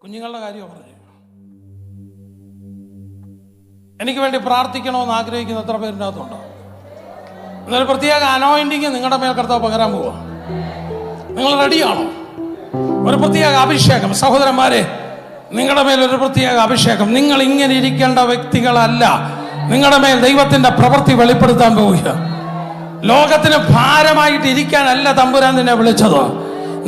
കുഞ്ഞുങ്ങളുടെ കാര്യം പറഞ്ഞു. എനിക്ക് വേണ്ടി പ്രാർത്ഥിക്കണമെന്ന് ആഗ്രഹിക്കുന്ന എത്ര പേരിൻ്റെ അകത്തുണ്ടോ? എന്നൊരു പ്രത്യേക അനോയിന്റിങ് നിങ്ങളുടെ മേൽ കർത്താവ് പകരാൻ പോവുക. നിങ്ങൾ റെഡിയാണോ? ഒരു പ്രത്യേക അഭിഷേകം. സഹോദരന്മാരെ, നിങ്ങളുടെ മേൽ ഒരു പ്രത്യേക അഭിഷേകം. നിങ്ങൾ ഇങ്ങനെ ഇരിക്കേണ്ട വ്യക്തികളല്ല. നിങ്ങളുടെ മേൽ ദൈവത്തിന്റെ പ്രവൃത്തി വെളിപ്പെടുത്താൻ പോവുക. ലോകത്തിന് ഭാരമായിട്ട് ഇരിക്കാനല്ല തമ്പുരാൻ നിന്നെ വിളിച്ചത്.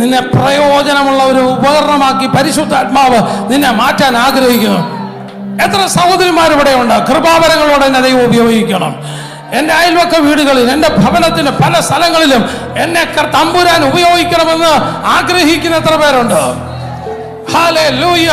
നിന്നെ പ്രയോജനമുള്ള ഒരു ഉപകരണമാക്കി പരിശുദ്ധാത്മാവ് നിന്നെ മാറ്റാൻ ആഗ്രഹിക്കുന്നു. എത്ര സഹോദരിമാർ ഇവിടെ ഉണ്ട്? കൃപാവരങ്ങളോടെ എന്നെ ദൈവം ഉപയോഗിക്കണം. എൻ്റെ അയൽവക്ക വീടുകളിൽ, എൻ്റെ ഭവനത്തിന് പല സ്ഥലങ്ങളിലും എന്നെ തമ്പുരാൻ ഉപയോഗിക്കണമെന്ന് ആഗ്രഹിക്കുന്ന എത്ര പേരുണ്ട്? ഹല്ലേലൂയ.